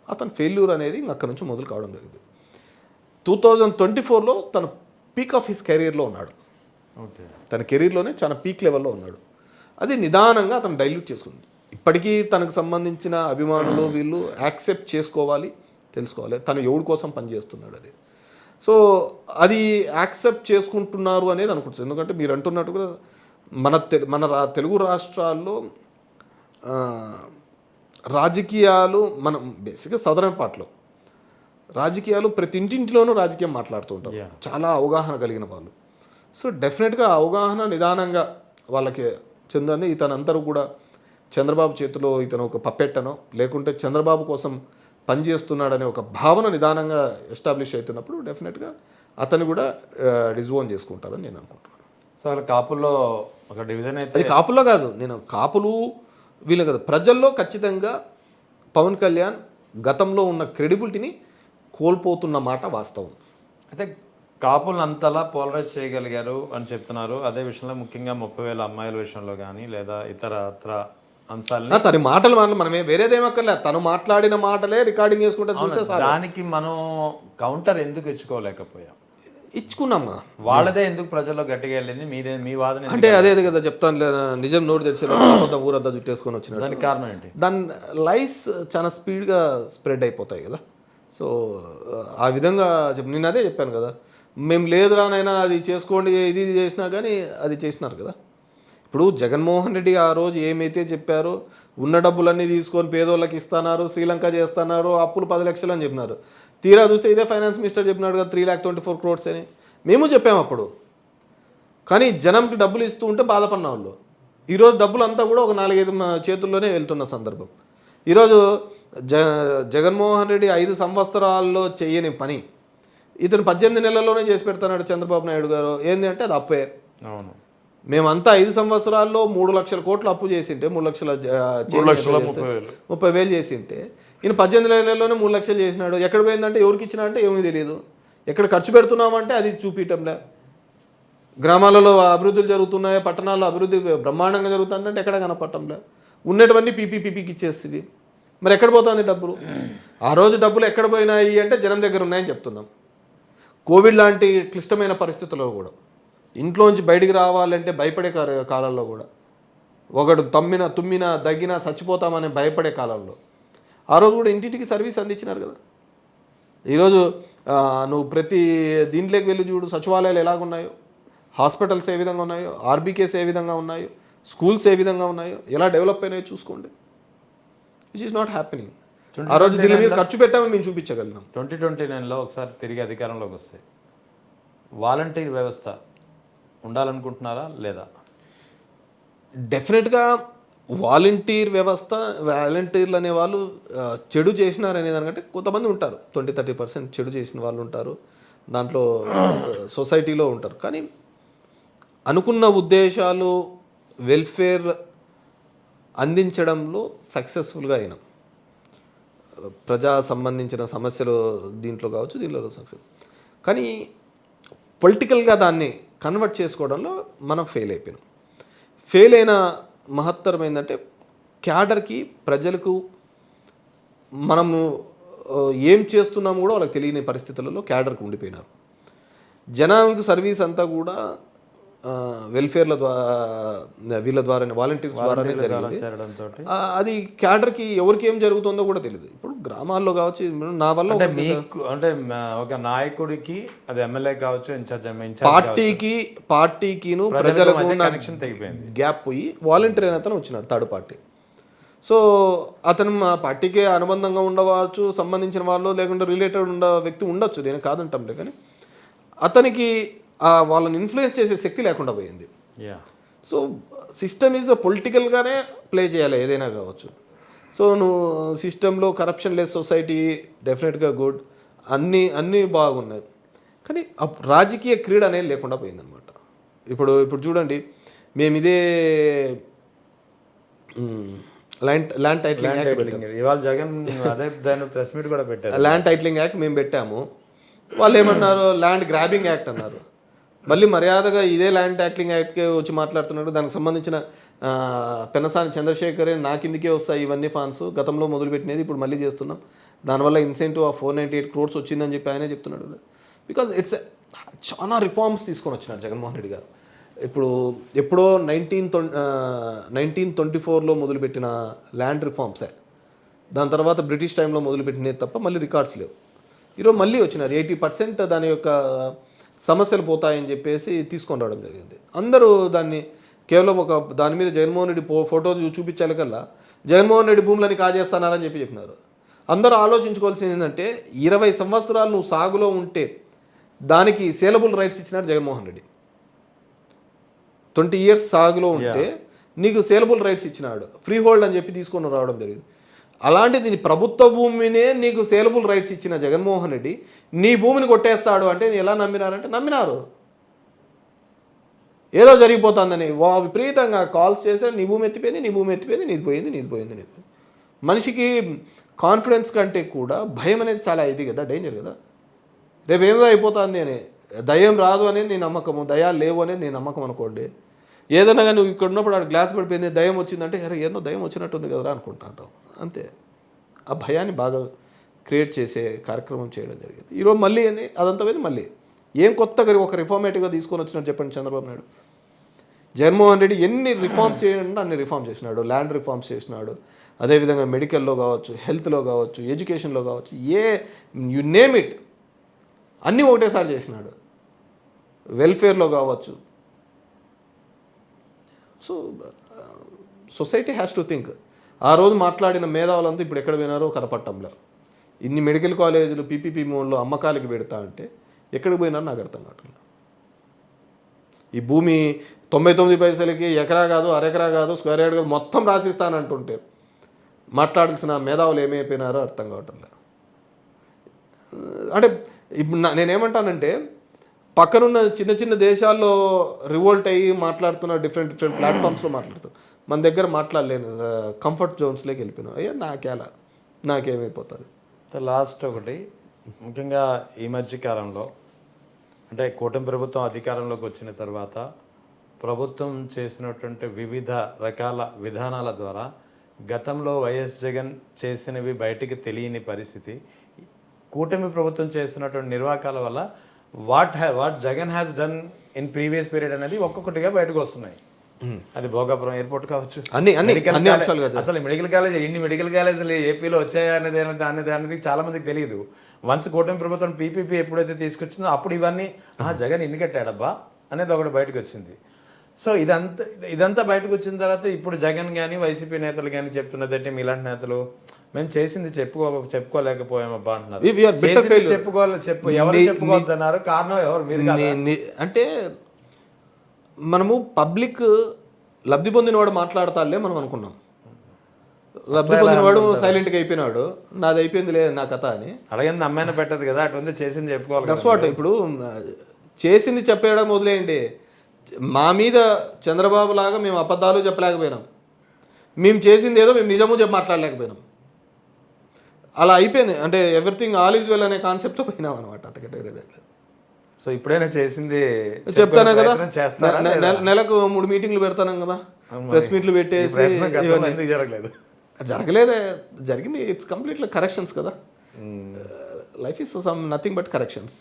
అతను ఫెయిల్యూర్ అనేది అక్కడి నుంచి మొదలు కావడం జరిగింది. 2024లో తన పీక్ ఆఫ్ హిస్ కెరీర్లో ఉన్నాడు. ఓకే. తన కెరీర్లోనే చాలా పీక్ లెవెల్లో ఉన్నాడు. అది నిదానంగా అతను డైల్యూట్ చేసుకుంది. ఇప్పటికీ తనకు సంబంధించిన అభిమానులు వీళ్ళు యాక్సెప్ట్ చేసుకోవాలి, తెలుసుకోవాలి తను ఎవడి కోసం పనిచేస్తున్నాడు అనేది. సో అది యాక్సెప్ట్ చేసుకుంటున్నారు అనేది అనుకుంటుంది. ఎందుకంటే మీరు అంటున్నట్టు కూడా మన తెలుగు రాష్ట్రాల్లో రాజకీయాలు మనం బేసిక్గా సదరన్ పార్ట్లో రాజకీయాలు ప్రతి ఇంటింటిలోనూ రాజకీయం మాట్లాడుతూ ఉంటారు, చాలా అవగాహన కలిగిన వాళ్ళు. సో డెఫినెట్గా అవగాహన నిదానంగా వాళ్ళకి చెందని ఇతనందరూ కూడా చంద్రబాబు చేతిలో ఇతను ఒక పప్పెట్టనో లేకుంటే చంద్రబాబు కోసం పనిచేస్తున్నాడనే ఒక భావన నిదానంగా ఎస్టాబ్లిష్ అవుతున్నప్పుడు డెఫినెట్గా అతను కూడా డిజోన్ చేసుకుంటారని నేను అనుకుంటున్నాను. సో అలా కాపుల్లో ఒక డివిజన్ అయితే అది కాపుల్లో కాదు, నేను కాపులు వీళ్ళు కదా, ప్రజల్లో ఖచ్చితంగా పవన్ కళ్యాణ్ గతంలో ఉన్న క్రెడిబిలిటీని కోల్పోతున్న మాట వాస్తవం. అయితే కాపులను అంతలా పోలరైజ్ చేయగలిగారు అని చెప్తున్నారు. అదే విషయంలో ముఖ్యంగా 30,000 అమ్మాయిల విషయంలో కానీ లేదా ఇతర అంశాలని తన మాటలు మనమే వేరేదేమక్కర్లేదు, తను మాట్లాడిన మాటలే రికార్డింగ్ చేసుకుంటే చూస్తే దానికి మనం కౌంటర్ ఎందుకు ఇచ్చుకోలేకపోయాం? ఇచ్చుకున్నామ్మా, వాళ్ళదే ఎందుకు ప్రజల్లో గట్టిగా వెళ్ళింది, మీ వాదన అంటే అదే కదా చెప్తాను, నిజం నోటి తెలిసి ఊరంతా జుట్టేసుకొని వచ్చిన దానికి కారణం ఏంటి? దాని లైస్ చాలా స్పీడ్గా స్ప్రెడ్ అయిపోతాయి కదా. సో ఆ విధంగా నేను అదే చెప్పాను కదా, మేము లేదురానైనా అది చేసుకోండి ఇది చేసినా కానీ అది చేసినారు కదా. ఇప్పుడు జగన్మోహన్ రెడ్డి ఆ రోజు ఏమైతే చెప్పారో ఉన్న డబ్బులన్నీ తీసుకొని పేదోళ్ళకి ఇస్తున్నారు, శ్రీలంక చేస్తున్నారు, అప్పులు 10 లక్షలు అని చెప్పినారు. తీరా చూస్తే ఇదే ఫైనాన్స్ మినిస్టర్ చెప్పినాడు కదా 3,24 crores అని. మేము చెప్పాము అప్పుడు, కానీ జనంకి డబ్బులు ఇస్తూ ఉంటే బాధపడిన వాళ్ళు. ఈరోజు డబ్బులు అంతా కూడా ఒక 4-5 చేతుల్లోనే వెళ్తున్న సందర్భం. ఈరోజు జగన్మోహన్ రెడ్డి 5 సంవత్సరాల్లో చేయని పని ఇతను 18 నెలల్లోనే చేసి పెడతాడు చంద్రబాబు నాయుడు గారు. ఏంటి అంటే అది అప్పే. అవును, మేమంతా 5 సంవత్సరాల్లో 3 లక్షల కోట్లు అప్పు చేసింటే 3,30,000 చేసింటే ఈయన 18 నెలల్లోనే 3 లక్షలు చేసినాడు. ఎక్కడ పోయిందంటే ఎవరికి ఇచ్చినా అంటే ఏమీ తెలియదు. ఎక్కడ ఖర్చు పెడుతున్నామంటే అది చూపించడంలే. గ్రామాలలో అభివృద్ధులు జరుగుతున్నాయి, పట్టణాల్లో అభివృద్ధి బ్రహ్మాండంగా జరుగుతుందంటే ఎక్కడ కనపడటంలే. ఉన్నటువంటి పీపీకి ఇచ్చేస్తుంది. మరి ఎక్కడ పోతుంది డబ్బులు? ఆ రోజు డబ్బులు ఎక్కడ పోయినాయి అంటే జనం దగ్గర ఉన్నాయని చెప్తున్నాం. కోవిడ్ లాంటి క్లిష్టమైన పరిస్థితుల్లో కూడా ఇంట్లోంచి బయటికి రావాలంటే భయపడే కాలంలో కూడా ఒకడు తుమ్మినా దగ్గినా చచ్చిపోతామని భయపడే కాలంలో ఆ రోజు కూడా ఇంటింటికి సర్వీస్ అందించినారు కదా. ఈరోజు నువ్వు ప్రతి దీంట్లోకి వెళ్ళి చూడు, సచివాలయాలు ఎలాగున్నాయో, హాస్పిటల్స్ ఏ విధంగా ఉన్నాయో, ఆర్బీకేస్ ఏ విధంగా ఉన్నాయో, స్కూల్స్ ఏ విధంగా ఉన్నాయో, ఎలా డెవలప్ అయినాయో చూసుకోండి. Which is not happening. ఆ రోజు దీని మీద ఖర్చు పెట్టామని మేము చూపించగలిగినాం. 2029లో ఒకసారి తిరిగి అధికారంలోకి వస్తే వాలంటీర్ వ్యవస్థ ఉండాలనుకుంటున్నారా లేదా? డెఫినెట్గా వాలంటీర్లు అనే వాళ్ళు చెడు చేసినారు అనే దానికంటే కొంతమంది ఉంటారు, 20-30% చెడు చేసిన వాళ్ళు ఉంటారు, దాంట్లో సొసైటీలో ఉంటారు. కానీ అనుకున్న ఉద్దేశాలు వెల్ఫేర్ అందించడంలో సక్సెస్ఫుల్గా అయినాం. ప్రజా సంబంధించిన సమస్యలు దీంట్లో కావచ్చు, దీంట్లో సక్సెస్. కానీ పొలిటికల్గా దాన్ని కన్వర్ట్ చేసుకోవడంలో మనం ఫెయిల్ అయిపోయినాం. ఫెయిల్ అయిన మహత్తరం ఏంటంటే క్యాడర్కి, ప్రజలకు మనము ఏం చేస్తున్నాము కూడా వాళ్ళకి తెలియని పరిస్థితులలో క్యాడర్కి ఉండిపోయినారు. జనానికి సర్వీస్ అంతా కూడా వెల్ఫేర్ల ద్వారా వీళ్ళ ద్వారా వాలంటీర్స్ ద్వారానే జరిగింది. అది క్యాడర్కి ఎవరికి ఏం జరుగుతుందో కూడా తెలియదు. ఇప్పుడు గ్రామాల్లో కావచ్చు, నా వల్ల మీకు అంటే ఒక నాయకుడికి అది ఎమ్మెల్యే కావచ్చు, ఇన్ఛార్జ్ పార్టీకిను ప్రజలకు కనెక్షన్ తెగిపోయింది, గ్యాప్ పోయి వాలంటీర్ అయిన అతను వచ్చినాడు థర్డ్ పార్టీ. సో అతను మా పార్టీకే అనుబంధంగా ఉండవచ్చు, సంబంధించిన వాళ్ళు లేకుంటే రిలేటెడ్ వ్యక్తి ఉండొచ్చు, నేను కాదంటాంలే. కానీ అతనికి వాళ్ళని ఇన్ఫ్లుయెన్స్ చేసే శక్తి లేకుండా పోయింది. సో సిస్టమ్ ఈజ్ పొలిటికల్గానే ప్లే చేయాలి ఏదైనా కావచ్చు. సో నువ్వు సిస్టంలో కరప్షన్ లెస్ సొసైటీ డెఫినెట్గా గుడ్, అన్నీ బాగున్నాయి. కానీ రాజకీయ క్రీడ అనేది లేకుండా పోయిందనమాట. ఇప్పుడు చూడండి, మేము ఇదే ల్యాండ్ టైటిలింగ్ యాక్ట్ మేము పెట్టాము. వాళ్ళు ఏమన్నారు, ల్యాండ్ గ్రాబింగ్ యాక్ట్ అన్నారు. మళ్ళీ మర్యాదగా ఇదే ల్యాండ్ టైటిలింగ్ యాక్ట్కే వచ్చి మాట్లాడుతున్నాడు. దానికి సంబంధించిన పెనసాని చంద్రశేఖరే నా కిందికే వస్తాయి ఇవన్నీ ఫండ్స్, గతంలో మొదలుపెట్టినది ఇప్పుడు మళ్ళీ చేస్తున్నాం, దానివల్ల ఇన్సెంటివ్ 498 crores వచ్చిందని చెప్పి ఆయనే చెప్తున్నాడు కదా. బికాజ్ ఇట్స్ చాలా రిఫార్మ్స్ తీసుకొని వచ్చినారు జగన్మోహన్ రెడ్డి గారు. ఇప్పుడు ఎప్పుడో 1924లో మొదలుపెట్టిన ల్యాండ్ రిఫార్మ్సే, దాని తర్వాత బ్రిటిష్ టైంలో మొదలుపెట్టినది తప్ప మళ్ళీ రికార్డ్స్ లేవు. ఈరోజు మళ్ళీ వచ్చినారు. 80% దాని యొక్క సమస్యలు పోతాయని చెప్పేసి తీసుకొని రావడం జరిగింది. అందరూ దాన్ని కేవలం ఒక దాని మీద జగన్మోహన్ రెడ్డి ఫోటో చూపించాలి కల్లా జగన్మోహన్ రెడ్డి భూములని కాజేస్తున్నారని చెప్పినారు. అందరూ ఆలోచించుకోవాల్సింది ఏంటంటే 20 సంవత్సరాలు నువ్వు సాగులో ఉంటే దానికి సేలబుల్ రైట్స్ ఇచ్చినాడు జగన్మోహన్ రెడ్డి. 20 years సాగులో ఉంటే నీకు సేలబుల్ రైట్స్ ఇచ్చినాడు, ఫ్రీ హోల్డ్ అని చెప్పి తీసుకొని రావడం జరిగింది. అలాంటిది ప్రభుత్వ భూమినే నీకు సేలబుల్ రైట్స్ ఇచ్చిన జగన్మోహన్ రెడ్డి నీ భూమిని కొట్టేస్తాడు అంటే ఎలా నమ్మినారంటే నమ్మినారు. ఏదో జరిగిపోతుందని విపరీతంగా కాల్స్ చేశారు, నీ భూమి ఎత్తిపోయింది, నీది పోయింది. మనిషికి కాన్ఫిడెన్స్ కంటే కూడా భయం అనేది చాలా ఇది కదా, డేంజర్ కదా. రేపు ఏదో అయిపోతుంది అని దయ్యం రాదు అనేది నీ నమ్మకము, దయాలు లేవు అనేది నీ నమ్మకం అనుకోండి. ఏదైనా కానీ నువ్వు ఇక్కడ ఉన్నప్పుడు ఆడ గ్లాస్ పడిపోయింది, దయ్యం వచ్చిందంటే అరే ఏదో దయ్యం వచ్చినట్టుంది కదరా అనుకుంటా అంటాం. అంతే, ఆ భయాన్ని బాగా క్రియేట్ చేసే కార్యక్రమం చేయడం జరిగింది. ఈరోజు మళ్ళీ ఏంది అదంతా పోయింది. మళ్ళీ ఏం కొత్తగా ఒక రిఫార్మేటివ్గా తీసుకొని వచ్చినట్టు చెప్పండి చంద్రబాబు నాయుడు. జగన్మోహన్ రెడ్డి ఎన్ని రిఫార్మ్స్ చేయండి అన్ని రిఫార్మ్స్ చేసినాడు. ల్యాండ్ రిఫార్మ్స్ చేసినాడు, అదేవిధంగా మెడికల్లో కావచ్చు, హెల్త్లో కావచ్చు, ఎడ్యుకేషన్లో కావచ్చు, యు నేమ్ ఇట్ అన్నీ ఒకటేసారి చేసినాడు. వెల్ఫేర్లో కావచ్చు. So society has to think. ఆ రోజు మాట్లాడిన మేధావులంతా ఇప్పుడు ఎక్కడ పోయినారో కనపట్టంలో. ఇన్ని మెడికల్ కాలేజీలు పీపీపీ మోడ్లో అమ్మకాలకి పెడతా అంటే ఎక్కడికి పోయినారో నాకు అర్థం కావట్లేదు. ఈ భూమి 99 పైసలకి ఎకరా కాదు, అరెకరా కాదు, స్క్వేర్ యార్డ్ కాదు, మొత్తం రాసిస్తానంటుంటే మాట్లాడాల్సిన మేధావులు ఏమైపోయినారో అర్థం కావట్లేదు. అంటే ఇప్పుడు నేనేమంటానంటే పక్కనున్న చిన్న చిన్న దేశాల్లో రివోల్ట్ అయ్యి మాట్లాడుతున్న డిఫరెంట్ ప్లాట్ఫామ్స్లో మాట్లాడుతున్నారు. మన దగ్గర మాట్లాడలేను, కంఫర్ట్ జోన్స్లోకి వెళ్ళిపోయినాం. అయ్యా నాకేమైపోతుంది. లాస్ట్ ఒకటి, ముఖ్యంగా ఈ మధ్య కాలంలో అంటే కూటమి ప్రభుత్వం అధికారంలోకి వచ్చిన తర్వాత ప్రభుత్వం చేసినటువంటి వివిధ రకాల విధానాల ద్వారా గతంలో వైఎస్ జగన్ చేసినవి బయటికి తెలియని పరిస్థితి, కూటమి ప్రభుత్వం చేసినటువంటి నిర్వాకాల వల్ల what Jagan has done in previous period అనేది ఒక్కొక్కటిగా బయటకు వస్తున్నాయి. అది భోగాపురం ఎయిర్పోర్ట్ కావచ్చు, అసలు మెడికల్ కాలేజ్, ఇన్ని మెడికల్ కాలేజీలు ఏపీలో వచ్చాయా అనేది చాలా మందికి తెలియదు. వన్స్ కూటమి ప్రభుత్వం పీపీపీ ఎప్పుడైతే తీసుకొచ్చిందో అప్పుడు ఇవన్నీ జగన్ ఇన్ని కట్టాడబ్బా అనేది ఒకటి బయటకు వచ్చింది. సో ఇదంతా బయటకు వచ్చిన తర్వాత ఇప్పుడు జగన్ కానీ వైసీపీ నేతలు కానీ చెప్తున్నదంటే మీలాంటి నేతలు మేము చేసింది చెప్పుకోలేకపోయామబ్బా అంటున్నారు. ఎవరు చెప్పుకోవద్దన్నారు, కారణం ఎవరు? మీరు అంటే మనము పబ్లిక్ లబ్ధి పొందినవాడు మాట్లాడతాలే మనం అనుకున్నాం. లబ్ధి పొందినవాడు సైలెంట్గా అయిపోయినాడు, నాది అయిపోయింది లేదు నా కథ అని. అడగంది అమ్మాయిన పెట్టదు కదా, అటువంటి చేసింది చెప్పుకోవాలి. That's what. ఇప్పుడు చేసింది చెప్పేయడం మొదలైంది. మా మీద చంద్రబాబు లాగా మేము అబద్ధాలు చెప్పలేకపోయినాం, మేము చేసింది ఏదో మేము నిజము మాట్లాడలేకపోయినాం. అలా అయిపోయింది. అంటే ఎవ్రీథింగ్ ఆల్ ఈజ్ వెల్ అనే కాన్సెప్ట్ పోయినాం అనమాట. అంతకంటే సో ఇప్పుడైనా చేసింది చెప్తాను కదా, నెలకు 3 మీటింగ్లు పెడతాను కదా, ప్రెస్ మీట్లు పెట్టేసి జరగలేదు. జరగలేదే, జరిగింది. ఇట్స్ కంప్లీట్లీ కరెక్షన్స్ కదా. Life is some nothing but corrections.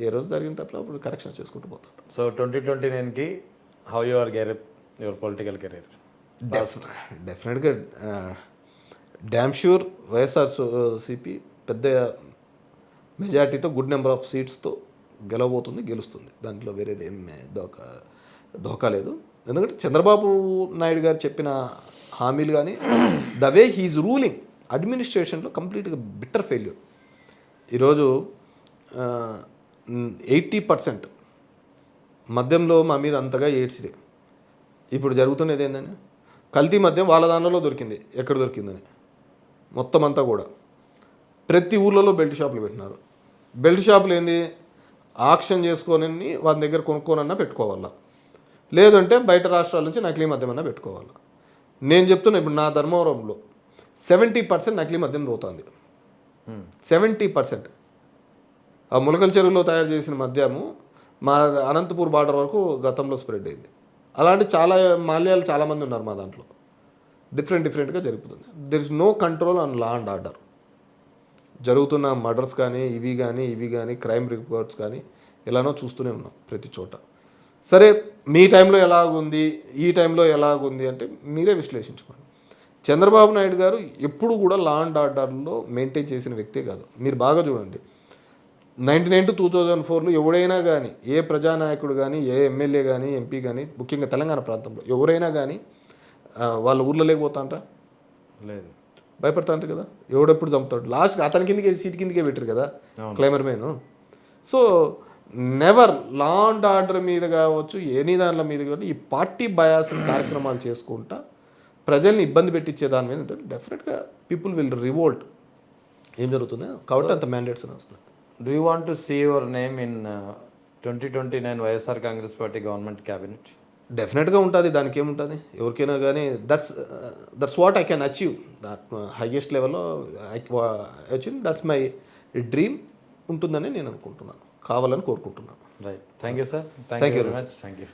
ఏ రోజు జరిగిన తప్ప అప్పుడు కరెక్షన్స్ చేసుకుంటూ పోతాం. సో 2029కి how you are gear your political career? డెఫినెట్గా డ్యామ్ ష్యూర్ వైఎస్ఆర్సీపీ పెద్ద మెజార్టీతో గుడ్ నెంబర్ ఆఫ్ సీట్స్తో గెలుస్తుంది. దాంట్లో వేరేది ఏం దోకా లేదు. ఎందుకంటే చంద్రబాబు నాయుడు గారు చెప్పిన హామీలు కానీ ద వే హీఈస్ రూలింగ్ అడ్మినిస్ట్రేషన్లో కంప్లీట్గా బిట్టర్ ఫెయిల్యూర్. ఈరోజు 80% మద్యంలో మా మీద అంతగా ఏడ్చిదే. ఇప్పుడు జరుగుతున్నది ఏంటంటే కల్తీ మద్యం వాళ్ళ దానిలో దొరికింది, ఎక్కడ దొరికిందని మొత్తం అంతా కూడా ప్రతి ఊర్లలో బెల్ట్ షాపులు పెట్టినారు. బెల్ట్ షాపులు ఏంది, ఆక్షన్ చేసుకొని వాళ్ళ దగ్గర కొనుక్కోనన్నా పెట్టుకోవాలా, లేదంటే బయట రాష్ట్రాల నుంచి నకిలీ మద్యం అన్నా పెట్టుకోవాలా. నేను చెప్తున్నా, ఇప్పుడు నా ధర్మవరంలో 70% నకిలీ మద్యం పోతుంది. 70% ఆ ములకల చెరువులో తయారు చేసిన మద్యము మా అనంతపూర్ బార్డర్ వరకు గతంలో స్ప్రెడ్ అయింది. అలాంటి చాలా మాల్యాలు చాలామంది ఉన్నారు మా దాంట్లో. డిఫరెంట్గా జరుగుతుంది. There is no control on law and order. జరుగుతున్న మర్డర్స్ కానీ ఇవి కానీ క్రైమ్ రిపోర్ట్స్ కానీ ఎలానో చూస్తూనే ఉన్నాం ప్రతి చోట. సరే, మీ టైంలో ఎలాగుంది, ఈ టైంలో ఎలాగుంది అంటే మీరే విశ్లేషించుకోండి. చంద్రబాబు నాయుడు గారు ఎప్పుడు కూడా లా అండ్ ఆర్డర్లో మెయింటైన్ చేసిన వ్యక్తే కాదు. మీరు బాగా చూడండి, 99 to 2004లో ఎవడైనా కానీ, ఏ ప్రజానాయకుడు కానీ, ఏ ఎమ్మెల్యే కానీ, ఎంపీ కానీ, ముఖ్యంగా తెలంగాణ ప్రాంతంలో ఎవరైనా కానీ వాళ్ళ ఊర్లో లేకపోతాంట లేదు, భయపడతా అంటారు కదా. ఎవడెప్పుడు చంపుతాడు, లాస్ట్కి అతని కిందకి సీట్ కిందకే పెట్టారు కదా claymore main. So never law and order మీద కావచ్చు, ఎనీ దానిల మీద కావచ్చు, ఈ పార్టీ బయాస్ కార్యక్రమాలు చేసుకుంటా ప్రజల్ని ఇబ్బంది పెట్టించే దాని మీద ఉంటుంది. డెఫినెట్గా పీపుల్ విల్ రివోల్ట్. ఏం జరుగుతుందో కాబట్టి అంత మ్యాండేట్స్ అని వస్తుంది. Do you want to see your name in 2029 YSR Congress party government cabinet? డెఫినెట్గా ఉంటుంది. దానికి ఏముంటుంది, ఎవరికైనా కానీ that's what I can achieve. That highest లెవెల్లో అచీవ్, దట్స్ మై డ్రీమ్ ఉంటుందని నేను అనుకుంటున్నాను, కావాలని కోరుకుంటున్నాను. Right, thank you sir. Thank you very much. Thank you.